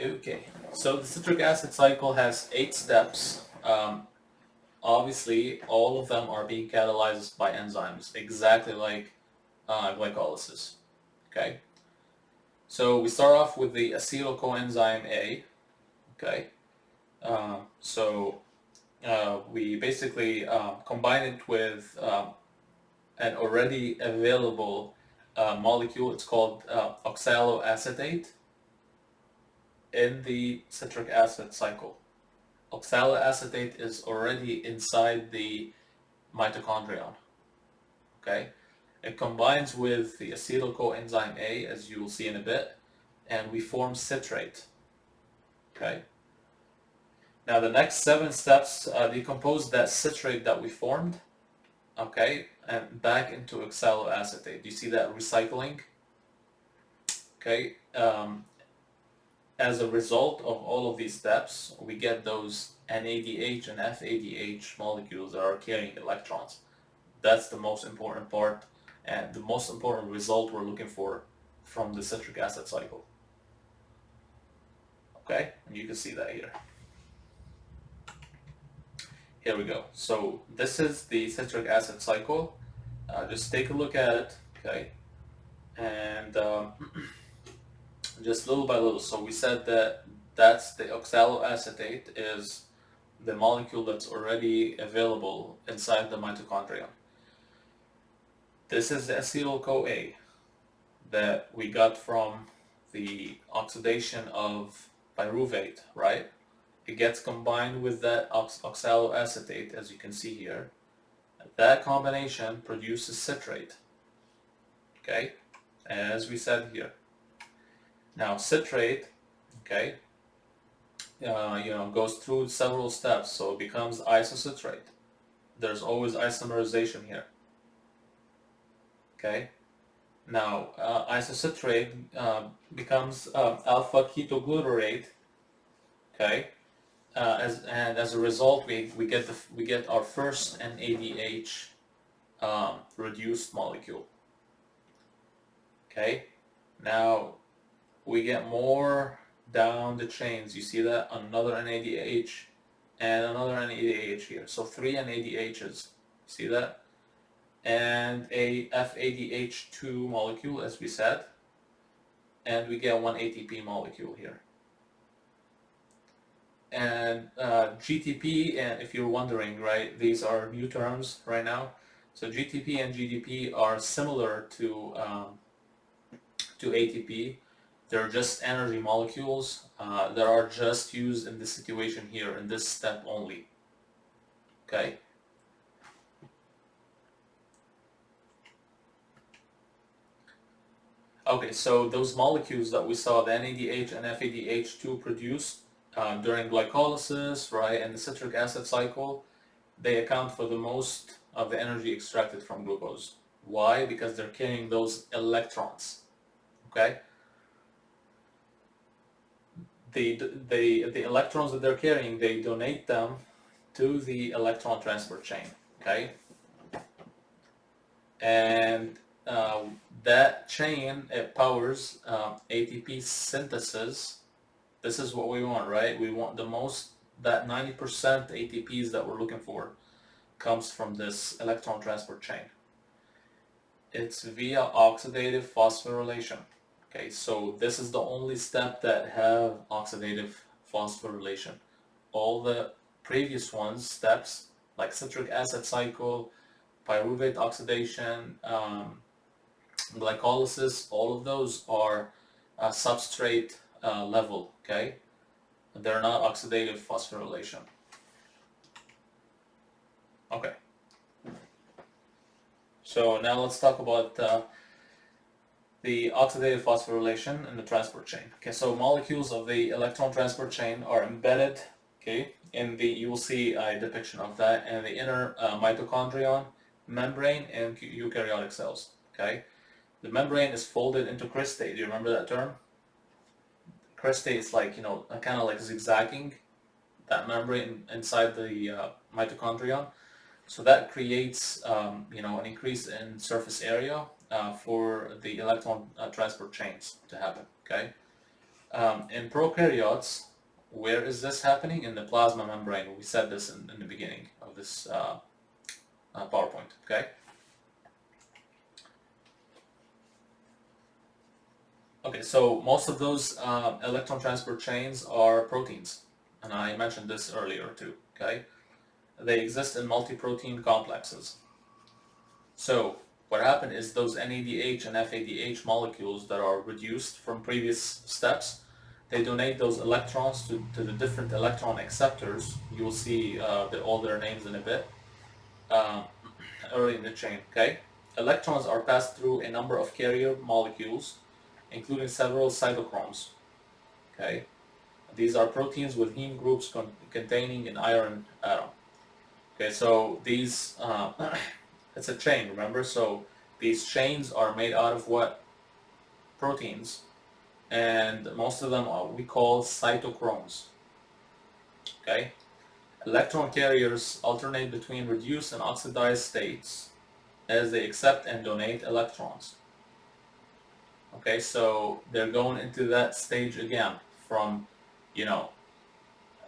Okay, so the citric acid cycle has 8 steps. Obviously, all of them are being catalyzed by enzymes, exactly like glycolysis, okay? So we start off with the acetyl coenzyme A, okay? We basically combine it with an already available molecule. It's called oxaloacetate in the citric acid cycle. Oxaloacetate is already inside the mitochondrion, okay? It combines with the acetyl coenzyme A, as you will see in a bit, and we form citrate. Okay. Now the next 7 steps decompose that citrate that we formed, okay, and back into oxaloacetate. Do you see that recycling? Okay. as a result of all of these steps, we get those NADH and FADH molecules that are carrying electrons. That's the most important part and the most important result we're looking for from the citric acid cycle. Okay, and you can see that here. Here we go. So this is the citric acid cycle. Just take a look at it, okay? And just little by little. So we said that that's the oxaloacetate is the molecule that's already available inside the mitochondria. This is the acetyl-CoA that we got from the oxidation of pyruvate, right? It gets combined with that oxaloacetate, as you can see here. That combination produces citrate, okay? As we said here. Now citrate, okay, goes through several steps, so it becomes isocitrate. There's always isomerization here, okay? Now isocitrate becomes alpha ketoglutarate, okay? As a result, we get our first NADH reduced molecule. Okay, now we get more down the chains. You see that another NADH and another NADH here. So 3 NADHs. See that? And a FADH2 molecule, as we said, and we get 1 ATP molecule here. And GTP, and if you're wondering, right, these are new terms right now. So GTP and GDP are similar to ATP. They're just energy molecules that are just used in this situation here, in this step only. Okay. Okay, so those molecules that we saw, the NADH and FADH2 produced during glycolysis, right, and the citric acid cycle, they account for the most of the energy extracted from glucose. Why? Because they're carrying those electrons. Okay. The electrons that they're carrying, they donate them to the electron transport chain. Okay. And that chain, it powers ATP synthesis. This is what we want, right? We want the most, that 90% ATPs that we're looking for comes from this electron transport chain. It's via oxidative phosphorylation. Okay, so this is the only step that have oxidative phosphorylation. All the previous ones, steps like citric acid cycle, pyruvate oxidation, glycolysis, all of those are substrate level, okay? They're not oxidative phosphorylation. Okay. So now let's talk about the oxidative phosphorylation in the transport chain. Okay, so molecules of the electron transport chain are embedded, okay, in the, you will see a depiction of that in the inner mitochondrion membrane and eukaryotic cells, okay? The membrane is folded into cristae. Do you remember that term? Cristae is like, kind of like zigzagging that membrane inside the mitochondrion. So that creates, an increase in surface area for the electron transport chains to happen, okay? In prokaryotes, where is this happening? In the plasma membrane. We said this in the beginning of this PowerPoint, okay? Okay, so most of those electron transport chains are proteins, and I mentioned this earlier too, okay? They exist in multi-protein complexes. So what happened is those NADH and FADH molecules that are reduced from previous steps, they donate those electrons to the different electron acceptors. You'll see all their names in a bit, early in the chain, okay? Electrons are passed through a number of carrier molecules, including several cytochromes, okay? These are proteins with heme groups containing an iron atom. Okay, so these, it's a chain, remember? So these chains are made out of what? Proteins. and most of them are we call cytochromes. Okay, electron carriers alternate between reduced and oxidized states as they accept and donate electrons. Okay, so they're going into that stage again from, you know,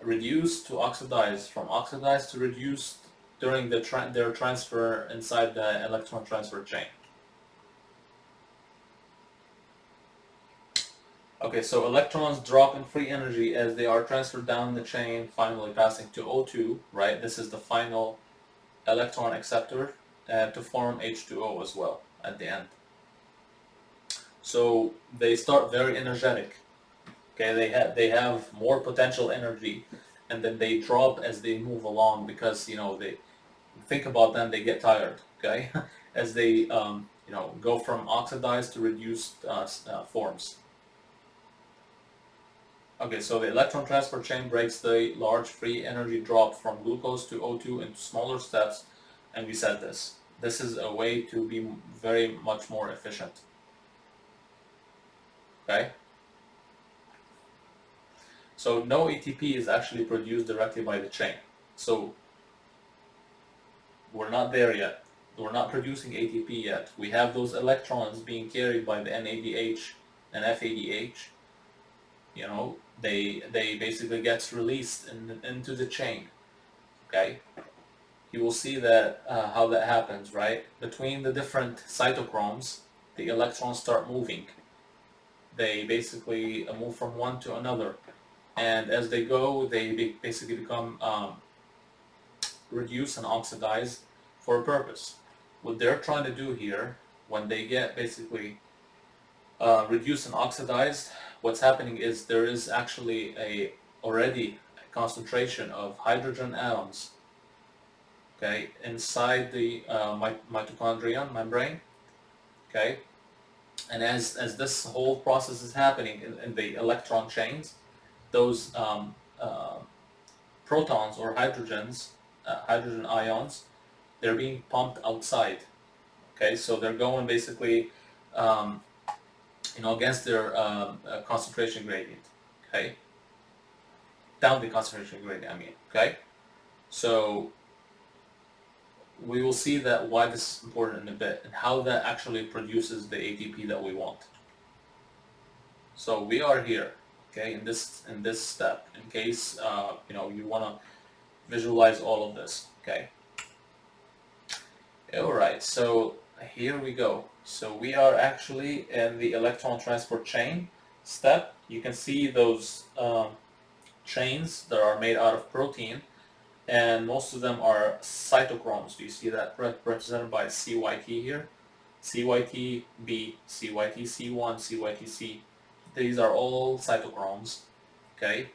reduced to oxidized, from oxidized to reduced during their transfer inside the electron transfer chain. Okay, so electrons drop in free energy as they are transferred down the chain, finally passing to O2, right? This is the final electron acceptor to form H2O as well at the end. So they start very energetic. Okay, they have more potential energy, and then they drop as they move along because they think about them, they get tired. Okay, as they go from oxidized to reduced forms. Okay, so the electron transfer chain breaks the large free energy drop from glucose to O2 into smaller steps, and we said this. This is a way to be very much more efficient. Okay? So no ATP is actually produced directly by the chain. So we're not there yet. We're not producing ATP yet. We have those electrons being carried by the NADH and FADH. They basically gets released into the chain. Okay? You will see that how that happens, right? Between the different cytochromes, the electrons start moving. They basically move from one to another, and as they go, they basically become reduced and oxidized for a purpose. What they're trying to do here, when they get basically reduced and oxidized, what's happening is there is actually already a concentration of hydrogen atoms, okay, inside the mitochondrion membrane, okay, and as this whole process is happening in the electron chains, those protons or hydrogen ions, they're being pumped outside, okay, so they're going basically against their concentration gradient, okay, down the concentration gradient, I mean, okay, so we will see that why this is important in a bit and how that actually produces the ATP that we want. So we are here, okay, in this step, in case you want to visualize all of this, okay. All right, so here we go. So we are actually in the electron transport chain step. You can see those chains that are made out of protein, and most of them are cytochromes. Do you see that represented by CYT here? CYTB, CYTC1, CYTC. These are all cytochromes, okay?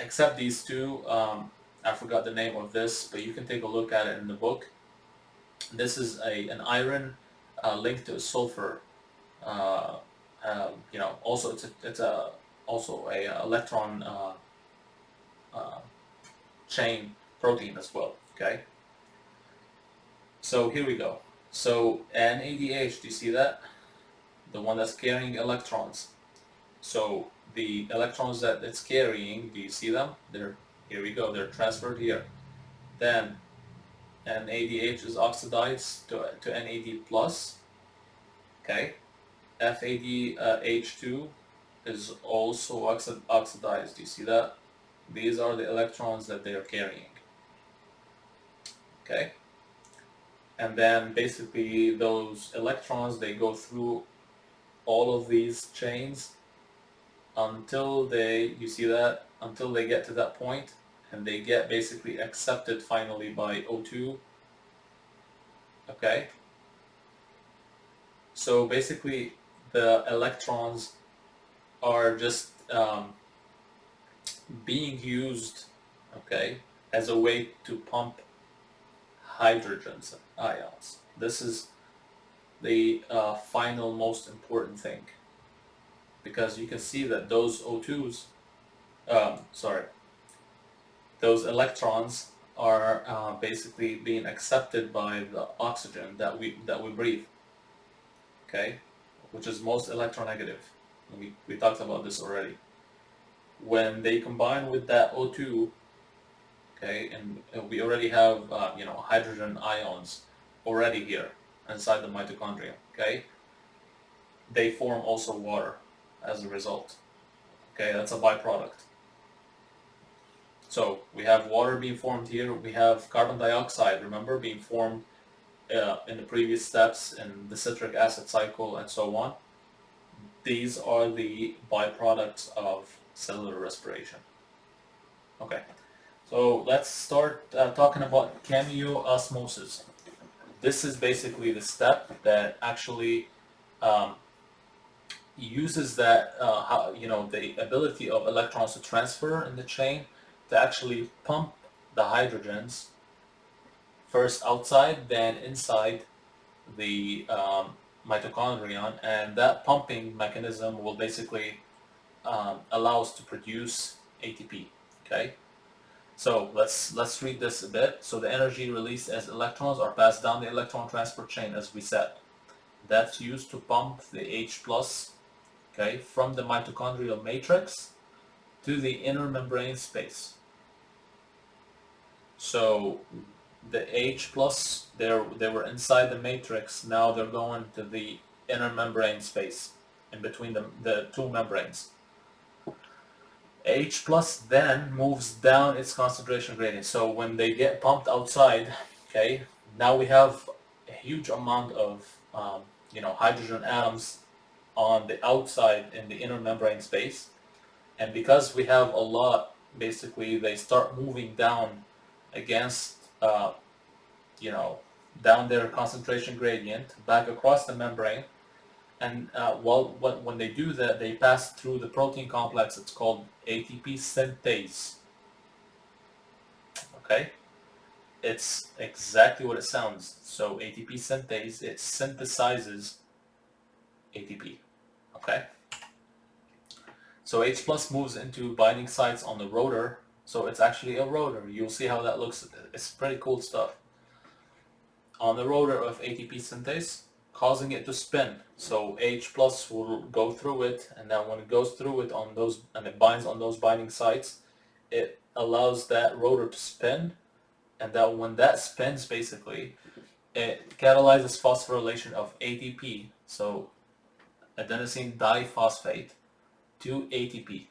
Except these two, I forgot the name of this, but you can take a look at it in the book. This is an iron linked to a sulfur. Also it's also a electron chain protein as well. Okay. So here we go. So NADH, do you see that? The one that's carrying electrons. So the electrons that it's carrying, do you see them? Here we go. They're transferred here. Then NADH is oxidized to NAD plus. Okay. FADH2 is also oxidized. Do you see that? These are the electrons that they are carrying. Okay. And then basically those electrons, they go through all of these chains until you see that, until they get to that point, and they get basically accepted finally by O2. Okay. So basically the electrons are just being used, okay, as a way to pump hydrogens ions. This is the final most important thing, because you can see that those O2s, those electrons are basically being accepted by the oxygen that we breathe, okay, which is most electronegative. We talked about this already. When they combine with that O2, okay, and we already have hydrogen ions already here inside the mitochondria, okay, they form also water as a result. Okay, that's a byproduct. So we have water being formed here. We have carbon dioxide, remember, being formed in the previous steps in the citric acid cycle and so on. These are the byproducts of cellular respiration. Okay, so let's start talking about chemiosmosis. This is basically the step that actually um, uses that the ability of electrons to transfer in the chain to actually pump the hydrogens first outside, then inside the mitochondrion, and that pumping mechanism will basically allow us to produce ATP. Okay, so let's read this a bit. So the energy released as electrons are passed down the electron transport chain, as we said. That's used to pump the H plus, okay, from the mitochondrial matrix to the inner membrane space. So the H plus, they were inside the matrix. Now they're going to the inner membrane space in between the two membranes. H plus then moves down its concentration gradient. So when they get pumped outside, okay, now we have a huge amount of hydrogen atoms on the outside in the inner membrane space, and because we have a lot, basically they start moving down against down their concentration gradient back across the membrane. And when they do that, they pass through the protein complex. It's called ATP synthase. Okay, it's exactly what it sounds. So ATP synthase, it synthesizes ATP. Okay, so H plus moves into binding sites on the rotor. So it's actually a rotor. You'll see how that looks. It's pretty cool stuff. On the rotor of ATP synthase, causing it to spin. So H plus will go through it, and then when it goes through it on those, and it binds on those binding sites, it allows that rotor to spin, and that when that spins, basically, it catalyzes phosphorylation of ATP, so adenosine diphosphate, to ATP.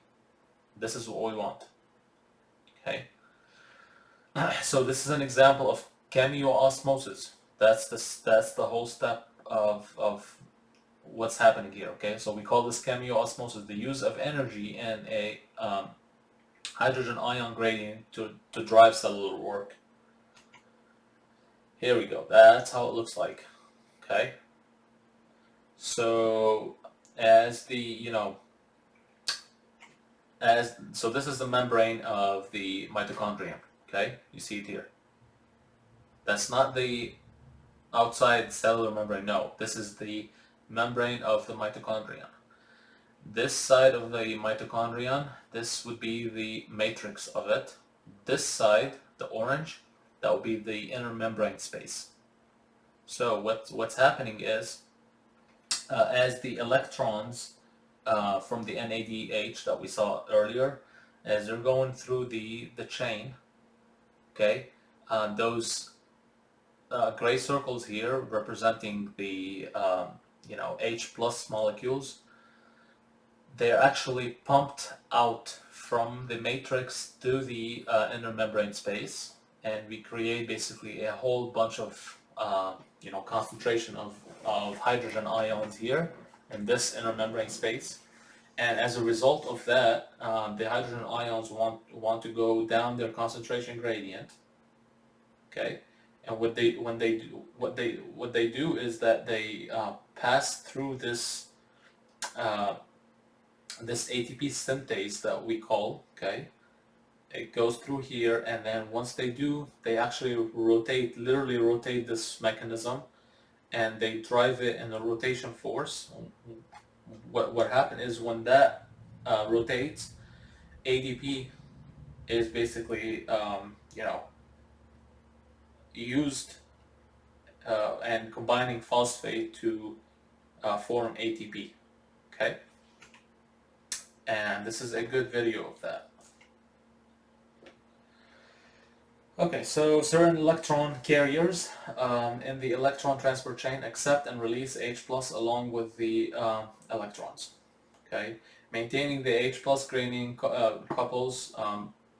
This is what we want. Okay. So this is an example of chemiosmosis. That's the whole step of what's happening here. Okay, so we call this chemiosmosis, the use of energy in a hydrogen ion gradient to drive cellular work. Here we go. That's how it looks like. Okay. So as the so this is the membrane of the mitochondrion. Okay, you see it here. That's not the outside cellular membrane. No, this is the membrane of the mitochondrion. This side of the mitochondrion, this would be the matrix of it. This side, the orange, that would be the inner membrane space. So what's happening is, as the electrons from the NADH that we saw earlier, as they're going through the chain, okay, those gray circles here representing the H plus molecules, they're actually pumped out from the matrix to the inner membrane space, and we create basically a whole bunch of concentration of hydrogen ions here in this inner membrane space. And as a result of that, the hydrogen ions want to go down their concentration gradient. Okay, and what they do is that they pass through this this ATP synthase that we call. Okay, it goes through here, and then once they do, they actually literally rotate this mechanism, and they drive it in a rotation force. What happened is when that rotates, ADP is basically used and combining phosphate to form ATP. Okay. and this is a good video of that. Okay, so certain electron carriers in the electron transport chain accept and release H plus along with the electrons. Okay, maintaining the H plus gradient couples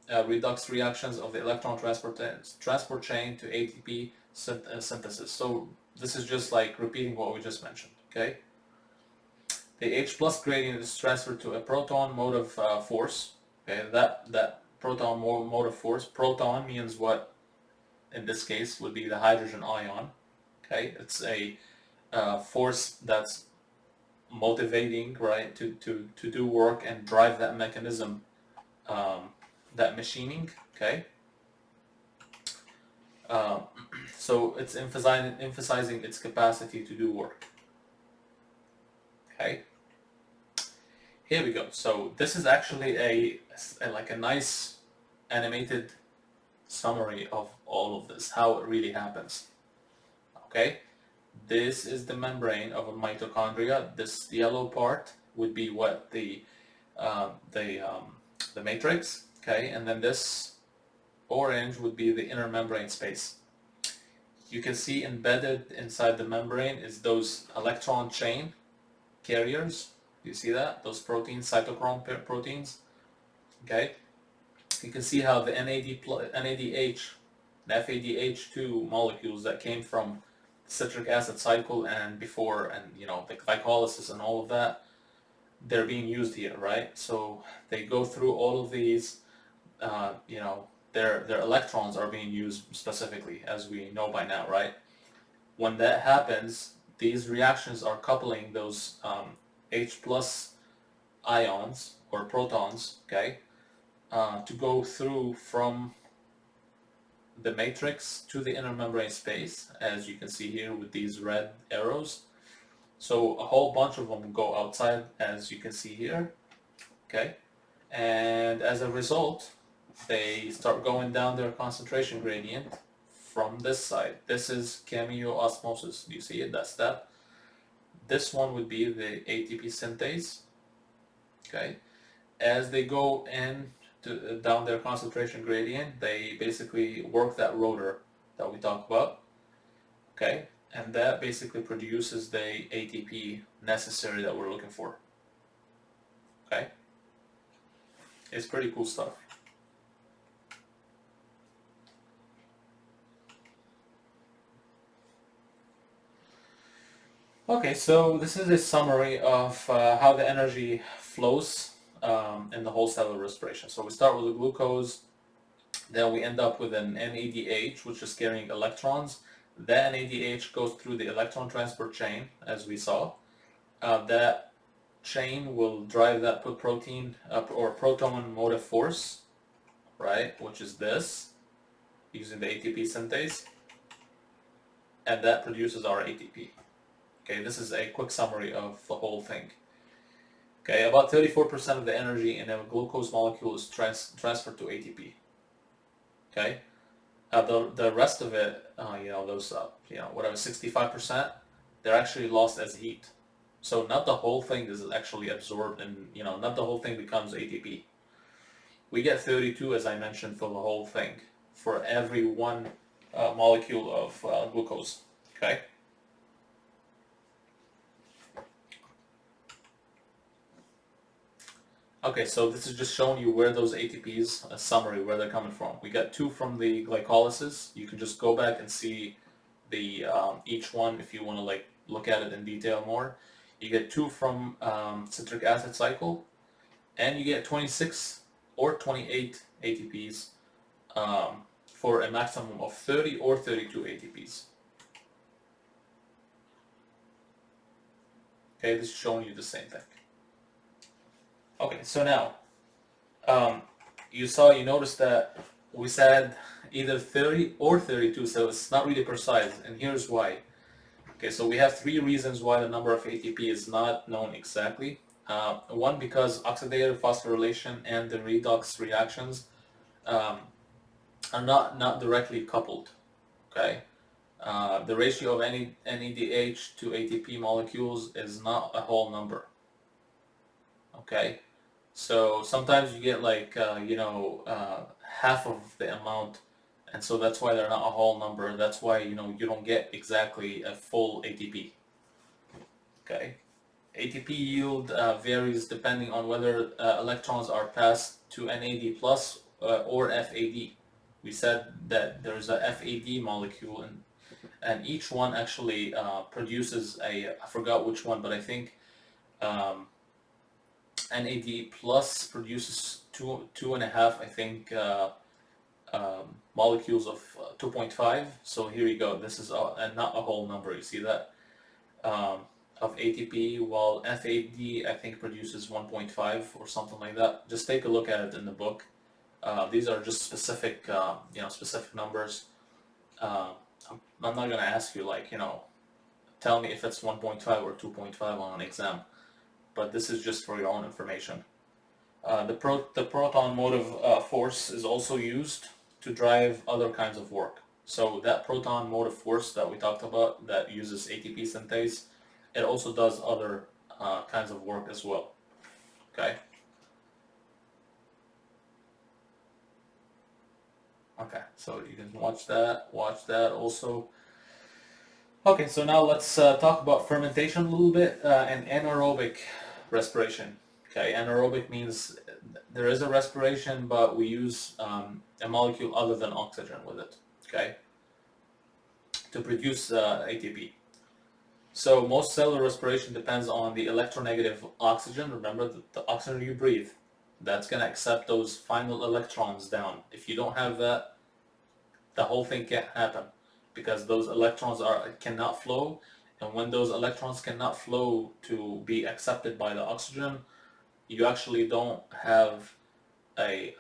redox reactions of the electron transport chain to ATP synthesis. So this is just like repeating what we just mentioned. Okay, the H plus gradient is transferred to a proton motive force. Okay, that proton motive force. Proton means what? In this case, would be the hydrogen ion. Okay, it's a force that's motivating, right, to do work and drive that mechanism, that machining. Okay, uh, so it's emphasizing its capacity to do work. Okay, here we go. So this is actually like a nice animated summary of all of this, how it really happens. Okay, this is the membrane of a mitochondria. This yellow part would be what the matrix. Okay, and then this orange would be the inner membrane space. You can see embedded inside the membrane is those electron chain carriers. You see that? Those proteins, cytochrome proteins. Okay, you can see how the NADH and FADH2 molecules that came from citric acid cycle and before, and you know, the glycolysis and all of that, they're being used here, right? So they go through all of these, you know, their electrons are being used specifically, as we know by now, right? When that happens, these reactions are coupling those H plus ions or protons, okay, to go through from the matrix to the inner membrane space, as you can see here with these red arrows. So a whole bunch of them go outside, as you can see here, okay, and as a result they start going down their concentration gradient from this side. This is chemiosmosis. Do you see it? That step. This one would be the ATP synthase. Okay, as they go in down their concentration gradient, they basically work that rotor that we talked about. Okay, and that basically produces the ATP necessary that we're looking for. Okay, it's pretty cool stuff. Okay, so this is a summary of how the energy flows in the whole cellular respiration. So we start with the glucose, then we end up with an NADH, which is carrying electrons. That NADH goes through the electron transport chain, as we saw. That chain will drive that protein or proton motive force, right, which is this, using the ATP synthase, and that produces our ATP. Okay, this is a quick summary of the whole thing. Okay, about 34% of the energy in a glucose molecule is transferred to ATP. Okay, the rest of it, you know, those, you know, whatever, 65%, they're actually lost as heat. So not the whole thing is actually absorbed, and you know, not the whole thing becomes ATP. We get 32, as I mentioned, for the whole thing, for every one molecule of glucose. Okay. Okay, so this is just showing you where those ATPs, a summary, where they're coming from. We got 2 from the glycolysis. You can just go back and see the each one if you want to like look at it in detail more. You get 2 from citric acid cycle, and you get 26 or 28 ATPs for a maximum of 30 or 32 ATPs. Okay, this is showing you the same thing. Okay, so now, you noticed that we said either 30 or 32, so it's not really precise, and here's why. Okay, so we have 3 reasons why the number of ATP is not known exactly. One, because oxidative phosphorylation and the redox reactions are not directly coupled. Okay, the ratio of any NADH to ATP molecules is not a whole number. Okay, So sometimes you get like half of the amount, and so that's why they're not a whole number. That's why you don't get exactly a full ATP. Okay. ATP yield varies depending on whether electrons are passed to NAD plus or FAD. We said that there's a FAD molecule, and each one actually produces I forgot which one, but I think um, NAD plus produces two and a half, I think, molecules of 2.5. So here you go. This is not a whole number. You see that? Um, of ATP, while FAD I think produces 1.5 or something like that. Just take a look at it in the book. These are just specific, specific numbers. Uh, I'm not gonna ask you like, tell me if it's 1.5 or 2.5 on an exam, but this is just for your own information. The proton motive force is also used to drive other kinds of work. So that proton motive force that we talked about that uses ATP synthase, it also does other kinds of work as well. Okay. Okay, so you can watch that also. Okay, so now let's talk about fermentation a little bit and anaerobic respiration. Okay, anaerobic means there is a respiration, but we use a molecule other than oxygen with it, okay, to produce ATP. So most cellular respiration depends on the electronegative oxygen. Remember, the oxygen you breathe, that's going to accept those final electrons down. If you don't have that, the whole thing can't happen because those electrons cannot flow, and when those electrons cannot flow to be accepted by the oxygen, you actually don't have a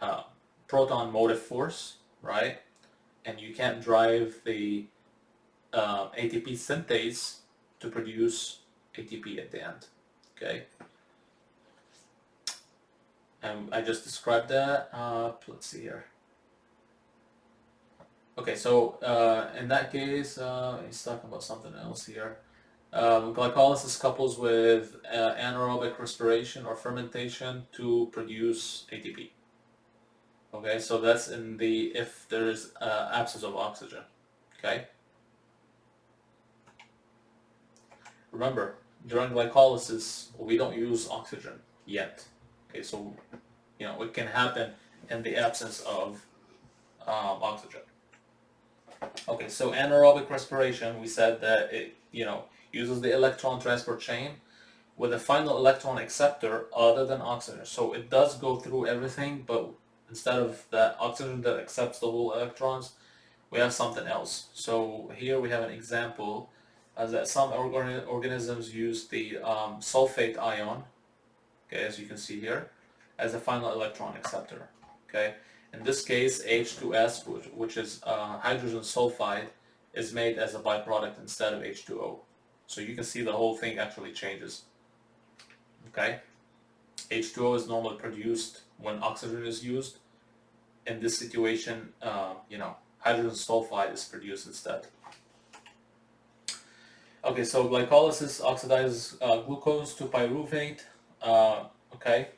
proton motive force, right? And you can't drive the ATP synthase to produce ATP at the end, okay? And I just described that. Let's see here. Okay, so in that case, he's talking about something else here. Glycolysis couples with anaerobic respiration or fermentation to produce ATP. Okay, so that's if there is absence of oxygen. Okay. Remember, during glycolysis, we don't use oxygen yet. Okay, so it can happen in the absence of oxygen. Okay, so anaerobic respiration, we said that it uses the electron transport chain with a final electron acceptor other than oxygen. So it does go through everything, but instead of that oxygen that accepts the whole electrons, we have something else. So here we have an example that some organisms use the sulfate ion, okay, as you can see here, as a final electron acceptor. Okay, in this case, H2S, which is hydrogen sulfide, is made as a byproduct instead of H2O. So you can see the whole thing actually changes. Okay, H2O is normally produced when oxygen is used. In this situation, hydrogen sulfide is produced instead. Okay, so glycolysis oxidizes glucose to pyruvate. Okay,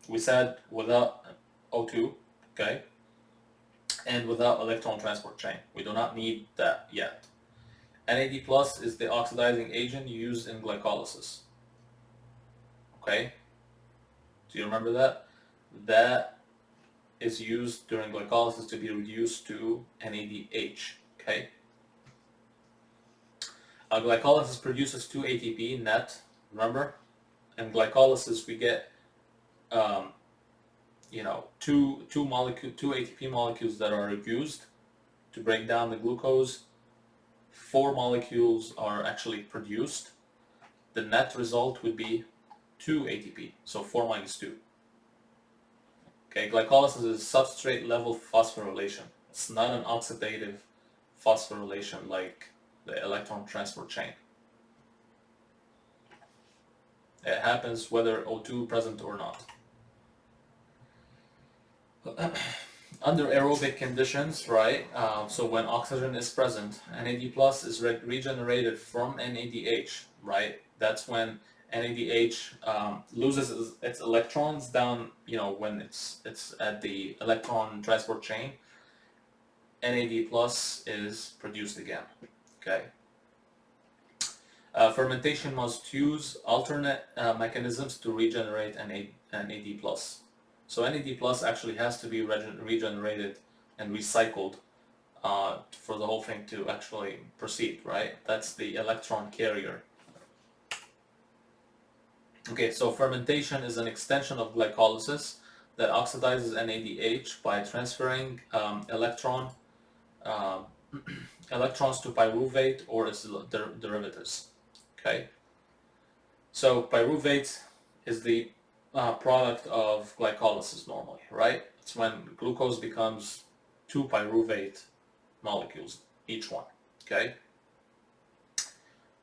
we said without O2, okay, and without electron transport chain. We do not need that yet. NAD plus is the oxidizing agent used in glycolysis. Okay, do you remember that? That is used during glycolysis to be reduced to NADH. Okay. Glycolysis produces 2 ATP net. Remember, in glycolysis we get two ATP molecules that are used to break down the glucose. 4 molecules are actually produced. The net result would be 2 ATP, so 4 minus 2. Okay, glycolysis is substrate level phosphorylation. It's not an oxidative phosphorylation like the electron transport chain. It happens whether O2 present or not. Under aerobic conditions, right, so when oxygen is present, NAD plus is regenerated from NADH, right? That's when NADH loses its electrons down, when it's at the electron transport chain. NAD plus is produced again. Okay. Fermentation must use alternate mechanisms to regenerate NAD plus. So NAD plus actually has to be regenerated and recycled for the whole thing to actually proceed, right? That's the electron carrier. Okay, so fermentation is an extension of glycolysis that oxidizes NADH by transferring electrons to pyruvate or its derivatives. Okay, so pyruvate is the product of glycolysis normally, right? It's when glucose becomes 2 pyruvate molecules, each one. Okay.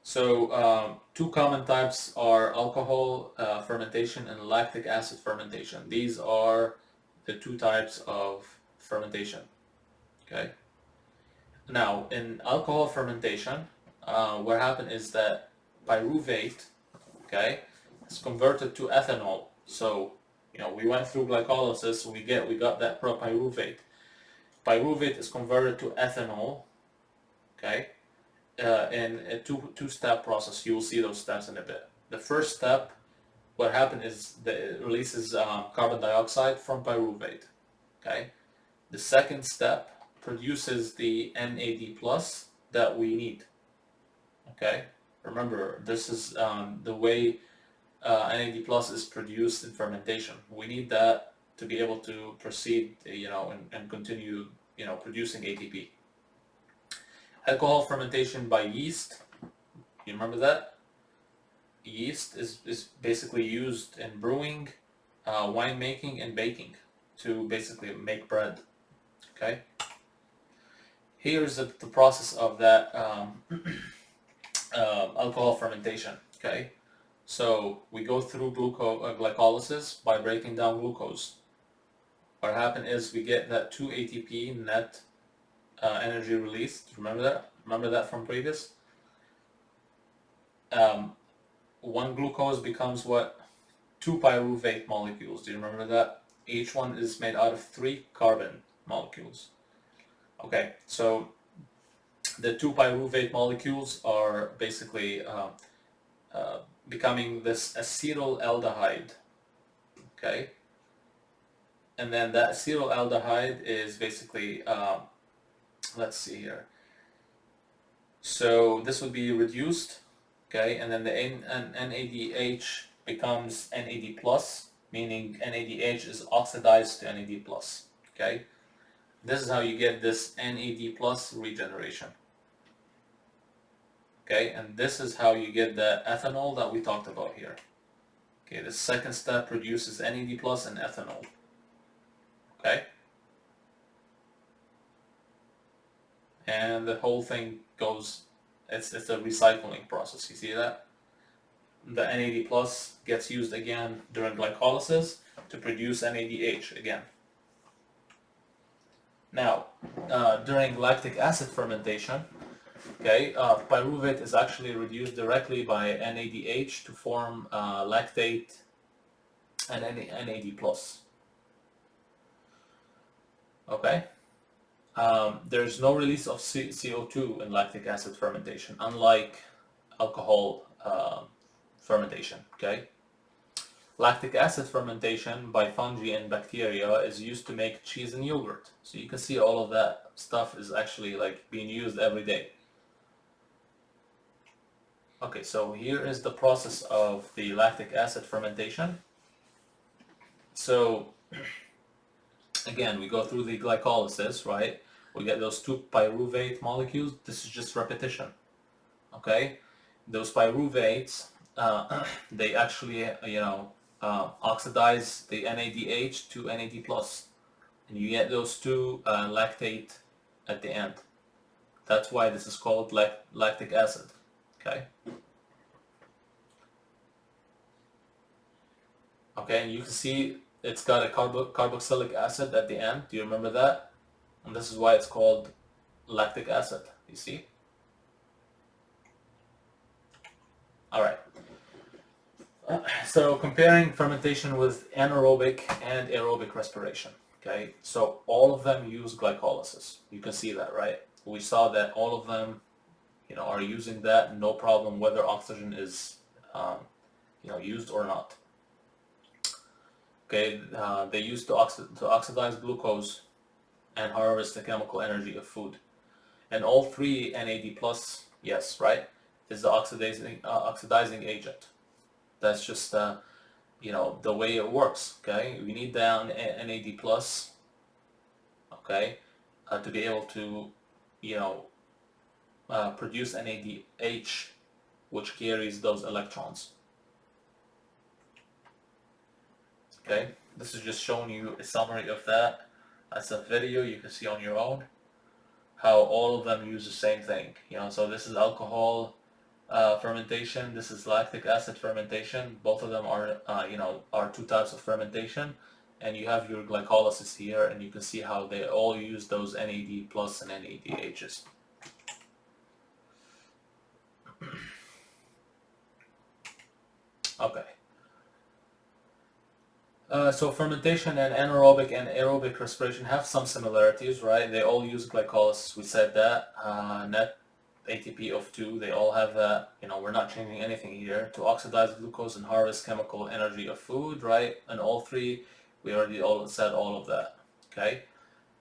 So two common types are alcohol fermentation and lactic acid fermentation. These are the two types of fermentation. Okay. Now, in alcohol fermentation, what happened is that pyruvate, okay, is converted to ethanol. So, we went through glycolysis, we got that pyruvate. Pyruvate is converted to ethanol, okay, in a two-step process. You will see those steps in a bit. The first step, what happened is that it releases carbon dioxide from pyruvate, okay. The second step produces the NAD plus that we need. Okay, remember this is the way NAD plus is produced in fermentation. We need that to be able to proceed, and continue, producing ATP. Alcohol fermentation by yeast. You remember that? Yeast is basically used in brewing, winemaking, and baking to basically make bread. Okay. Here's the process of that alcohol fermentation. Okay, so we go through glycolysis by breaking down glucose. What happened is we get that 2 ATP net energy released. Remember that? Remember that from previous? One glucose becomes what? 2 pyruvate molecules. Do you remember that? Each one is made out of 3 carbon molecules. Okay, so the 2 pyruvate molecules are basically becoming this acetylaldehyde. Okay, and then that acetylaldehyde is basically, let's see here. So this would be reduced, okay, and then the NADH becomes NAD plus, meaning NADH is oxidized to NAD plus. Okay. This is how you get this NAD plus regeneration. Okay, and this is how you get the ethanol that we talked about here. Okay, the second step produces NAD plus and ethanol. Okay, and the whole thing goes, it's a recycling process. You see that? The NAD plus gets used again during glycolysis to produce NADH again. Now, during lactic acid fermentation, okay, pyruvate is actually reduced directly by NADH to form lactate and NAD plus. Okay, there's no release of CO2 in lactic acid fermentation, unlike alcohol fermentation. Okay. Lactic acid fermentation by fungi and bacteria is used to make cheese and yogurt. So you can see all of that stuff is actually like being used every day. Okay, so here is the process of the lactic acid fermentation. So again, we go through the glycolysis, right? We get those 2 pyruvate molecules. This is just repetition. Okay, those pyruvates, they actually, oxidize the NADH to NAD plus, and you get those 2 lactate at the end. That's why this is called lactic acid. Okay. Okay, and you can see it's got a carboxylic acid at the end. Do you remember that? And this is why it's called lactic acid. You see? All right. So comparing fermentation with anaerobic and aerobic respiration. Okay, so all of them use glycolysis. You can see that, right? We saw that all of them, are using that, no problem whether oxygen is, used or not. Okay, they use to oxidize glucose and harvest the chemical energy of food. And all three NAD plus, yes, right, is the oxidizing agent. That's just the way it works. Okay, we need the NAD plus, okay, to be able to, you know, produce NADH, which carries those electrons. Okay, this is just showing you a summary of that. That's a video you can see on your own how all of them use the same thing. So this is alcohol fermentation. This is lactic acid fermentation. Both of them are two types of fermentation. And you have your glycolysis here, and you can see how they all use those NAD plus and NADHs. Okay. So fermentation and anaerobic and aerobic respiration have some similarities, right? They all use glycolysis. We said that. Net ATP of 2, they all have that. We're not changing anything here. To oxidize glucose and harvest chemical energy of food, right? And all three, we already all said all of that. Okay.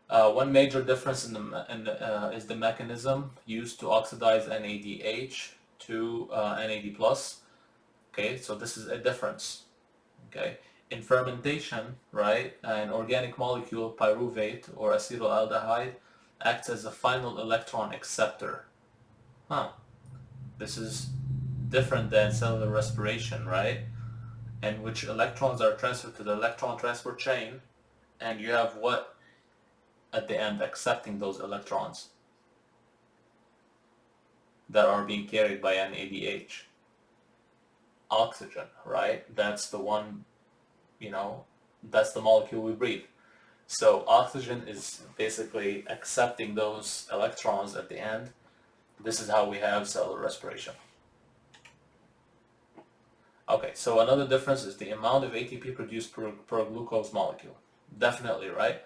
One major difference is the mechanism used to oxidize NADH to NAD plus. Okay, so this is a difference. Okay. In fermentation, right, an organic molecule, pyruvate or acetaldehyde, acts as a final electron acceptor. This is different than cellular respiration, right? In which electrons are transferred to the electron transport chain, and you have what at the end accepting those electrons that are being carried by NADH? Oxygen, right? That's the one, that's the molecule we breathe. So oxygen is basically accepting those electrons at the end. This is how we have cellular respiration. Okay, so another difference is the amount of ATP produced per glucose molecule. Definitely, right?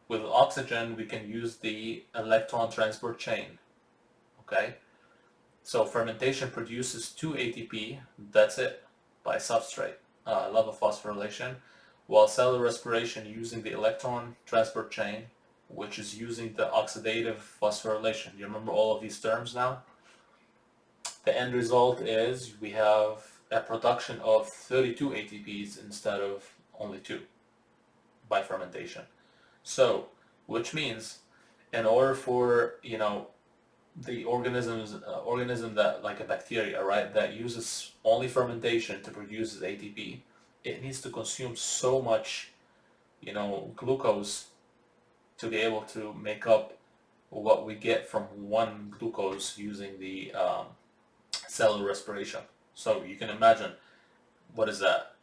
With oxygen, we can use the electron transport chain. Okay? So fermentation produces 2 ATP, that's it, by substrate level phosphorylation, while cellular respiration using the electron transport chain, which is using the oxidative phosphorylation. You remember all of these terms now? The end result is we have a production of 32 ATPs instead of only 2 by fermentation. So, which means in order for, the organism that, like a bacteria, right, that uses only fermentation to produce ATP, it needs to consume so much, glucose to be able to make up what we get from one glucose using the cellular respiration. So you can imagine, what is that?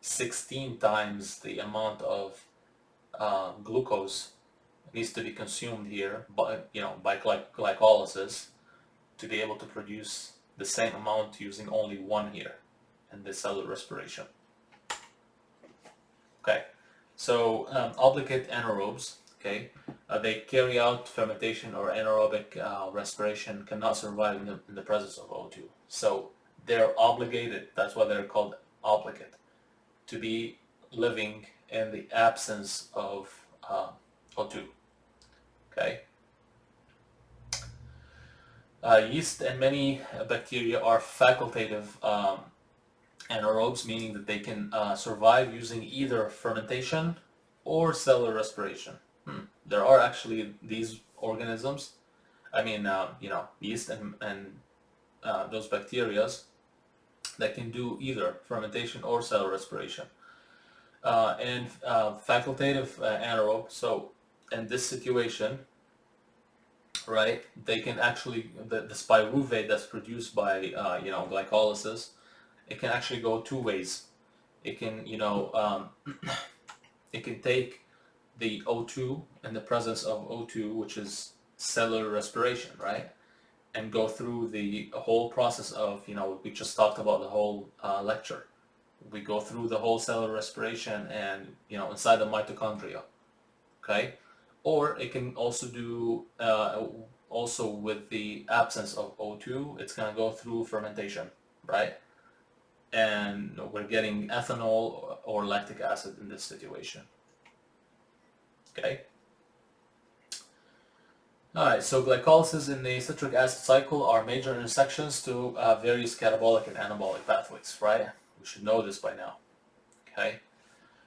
16 times the amount of glucose needs to be consumed here by glycolysis to be able to produce the same amount using only one here in the cellular respiration. Okay, so obligate anaerobes, okay, they carry out fermentation or anaerobic respiration, cannot survive in the presence of O2. So they're obligated, that's why they're called obligate, to be living in the absence of O2. Okay. Yeast and many bacteria are facultative anaerobes, meaning that they can survive using either fermentation or cellular respiration. There are actually these organisms, yeast and those bacteria that can do either fermentation or cellular respiration. And facultative anaerobe, so in this situation, right, they can actually, the pyruvate that's produced by glycolysis, it can actually go two ways. It can it can take the O2 in the presence of O2, which is cellular respiration, right, and go through the whole process of, we just talked about the whole lecture. We go through the whole cellular respiration and, inside the mitochondria, okay? Or it can also do, also with the absence of O2, it's gonna go through fermentation, right? And we're getting ethanol or lactic acid in this situation, okay? Alright, so glycolysis in the citric acid cycle are major intersections to various catabolic and anabolic pathways, right? We should know this by now, okay?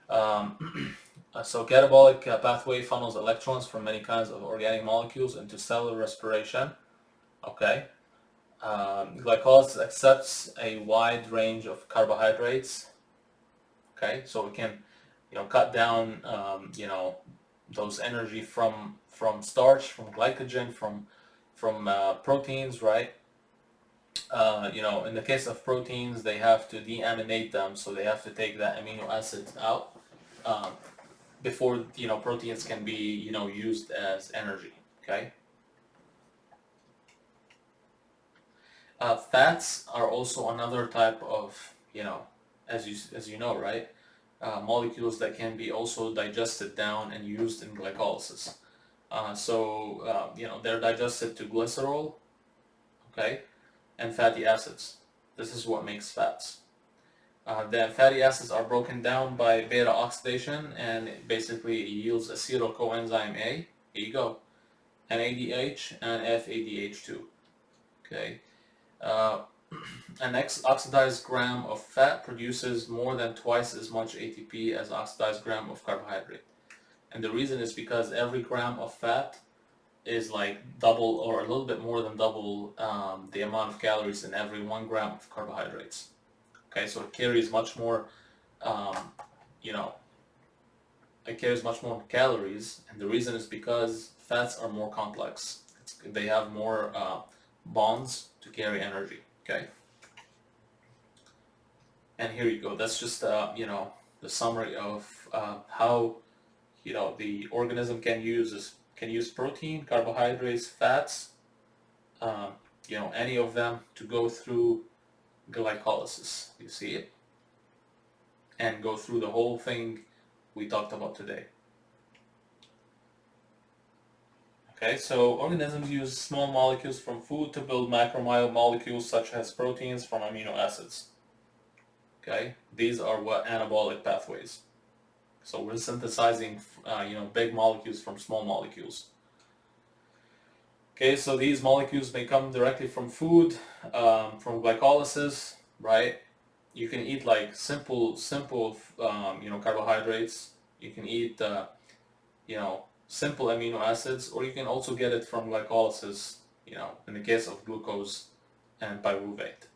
So catabolic pathway funnels electrons from many kinds of organic molecules into cellular respiration, okay? Glycolysis accepts a wide range of carbohydrates, okay? So we can, cut down, those energy from starch, from glycogen, from proteins, right? In the case of proteins, they have to deaminate them, so they have to take that amino acid out before proteins can be used as energy. Okay. Fats are also another type of as you know, right? Molecules that can be also digested down and used in glycolysis. They're digested to glycerol, okay, and fatty acids. This is what makes fats. The fatty acids are broken down by beta oxidation, and it basically yields acetyl coenzyme A. Here you go, NADH and FADH2. Okay. An oxidized gram of fat produces more than twice as much ATP as oxidized gram of carbohydrate. And the reason is because every gram of fat is like double or a little bit more than double the amount of calories in every 1 gram of carbohydrates. Okay, so it carries much more, um, you know, it carries much more calories, and the reason is because fats are more complex. They have more bonds to carry energy. Okay, and here you go. That's just the summary of how the organism can use protein, carbohydrates, fats, um, any of them to go through glycolysis. You see it, and go through the whole thing we talked about today. Okay, so organisms use small molecules from food to build macromolecules such as proteins from amino acids. Okay, these are what anabolic pathways. So we're synthesizing, big molecules from small molecules. Okay, so these molecules may come directly from food, from glycolysis, right? You can eat like simple, carbohydrates. You can eat, simple amino acids, or you can also get it from glycolysis, in the case of glucose and pyruvate.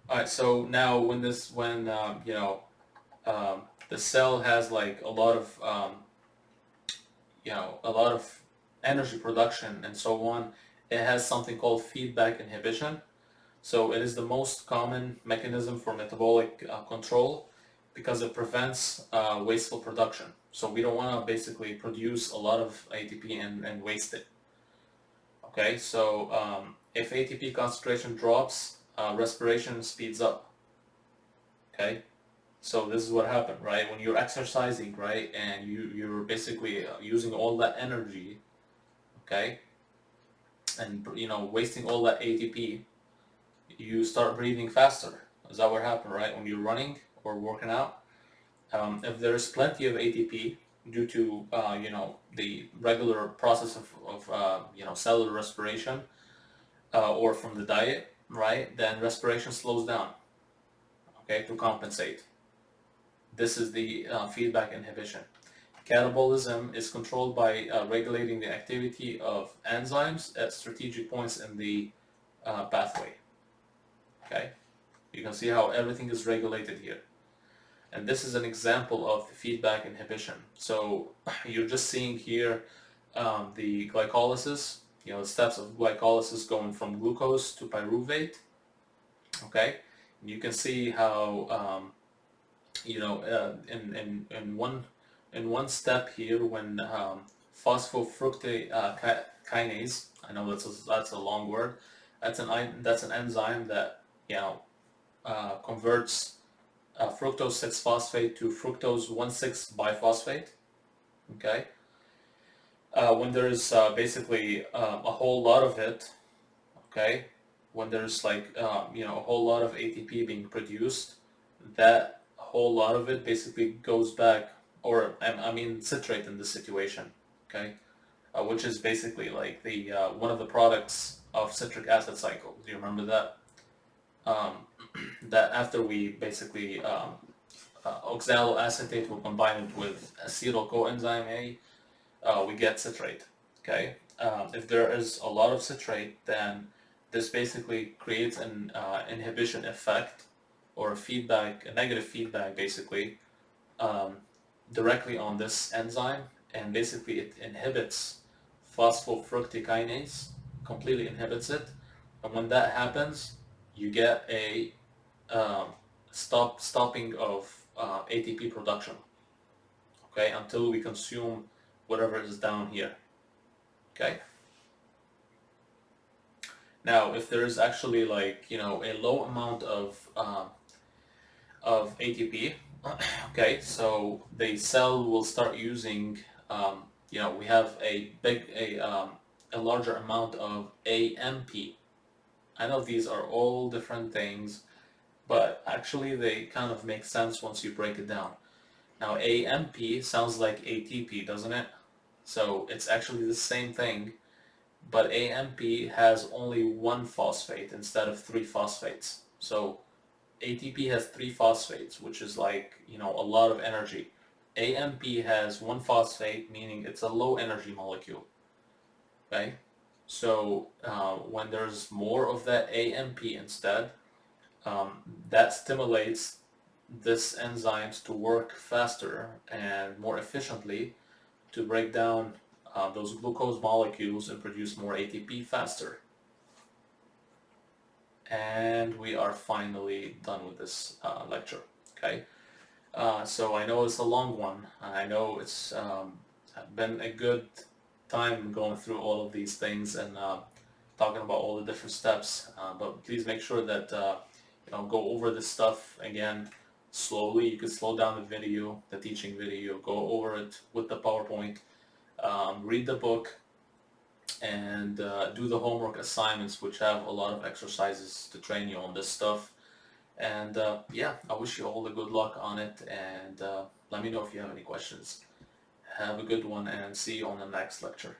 All right, so now when the cell has like a lot of energy production and so on, it has something called feedback inhibition. So it is the most common mechanism for metabolic control because it prevents wasteful production. So we don't want to basically produce a lot of ATP and waste it. Okay, so if ATP concentration drops, respiration speeds up. Okay, so this is what happened, right? When you're exercising, right, and you're basically using all that energy, okay, and wasting all that ATP, you start breathing faster. Is that what happened, right? When you're running or working out, if there is plenty of ATP due to the regular process of cellular respiration or from the diet, right? Then respiration slows down, okay, to compensate. This is the feedback inhibition. Catabolism is controlled by regulating the activity of enzymes at strategic points in the pathway. Okay, you can see how everything is regulated here. And this is an example of the feedback inhibition. So you're just seeing here the glycolysis, the steps of glycolysis going from glucose to pyruvate. Okay, and you can see how in one step here, when phosphofructokinase. I know that's a long word. That's an enzyme that converts fructose 6-phosphate to fructose 1,6 biphosphate. Okay. When there's basically a whole lot of it, okay, when there's like a whole lot of ATP being produced, that whole lot of it basically goes back, or I mean citrate in this situation, okay, which is basically like the one of the products of citric acid cycle. Do you remember that? Um, that after we basically oxaloacetate will combine it with acetyl coenzyme A, we get citrate. Okay, if there is a lot of citrate, then this basically creates an inhibition effect or a negative feedback basically, um, directly on this enzyme, and basically it inhibits phosphofructokinase, completely inhibits it, and when that happens, you get a um, stopping of ATP production. Okay, until we consume whatever is down here. Okay. Now, if there is actually like a low amount of ATP, okay, so the cell will start using we have a larger amount of AMP. I know these are all different things, but actually they kind of make sense once you break it down. Now, AMP sounds like ATP, doesn't it? So it's actually the same thing, but AMP has only one phosphate instead of three phosphates. So ATP has three phosphates, which is like, a lot of energy. AMP has one phosphate, meaning it's a low energy molecule. Okay? So when there's more of that AMP instead, that stimulates this enzymes to work faster and more efficiently to break down those glucose molecules and produce more ATP faster. And we are finally done with this lecture. Okay, so I know it's a long one. I know it's been a good time going through all of these things and talking about all the different steps. But please make sure that go over this stuff again slowly. You can slow down the video, the teaching video, go over it with the PowerPoint, read the book, and do the homework assignments, which have a lot of exercises to train you on this stuff. And yeah, I wish you all the good luck on it, and let me know if you have any questions. Have a good one, and see you on the next lecture.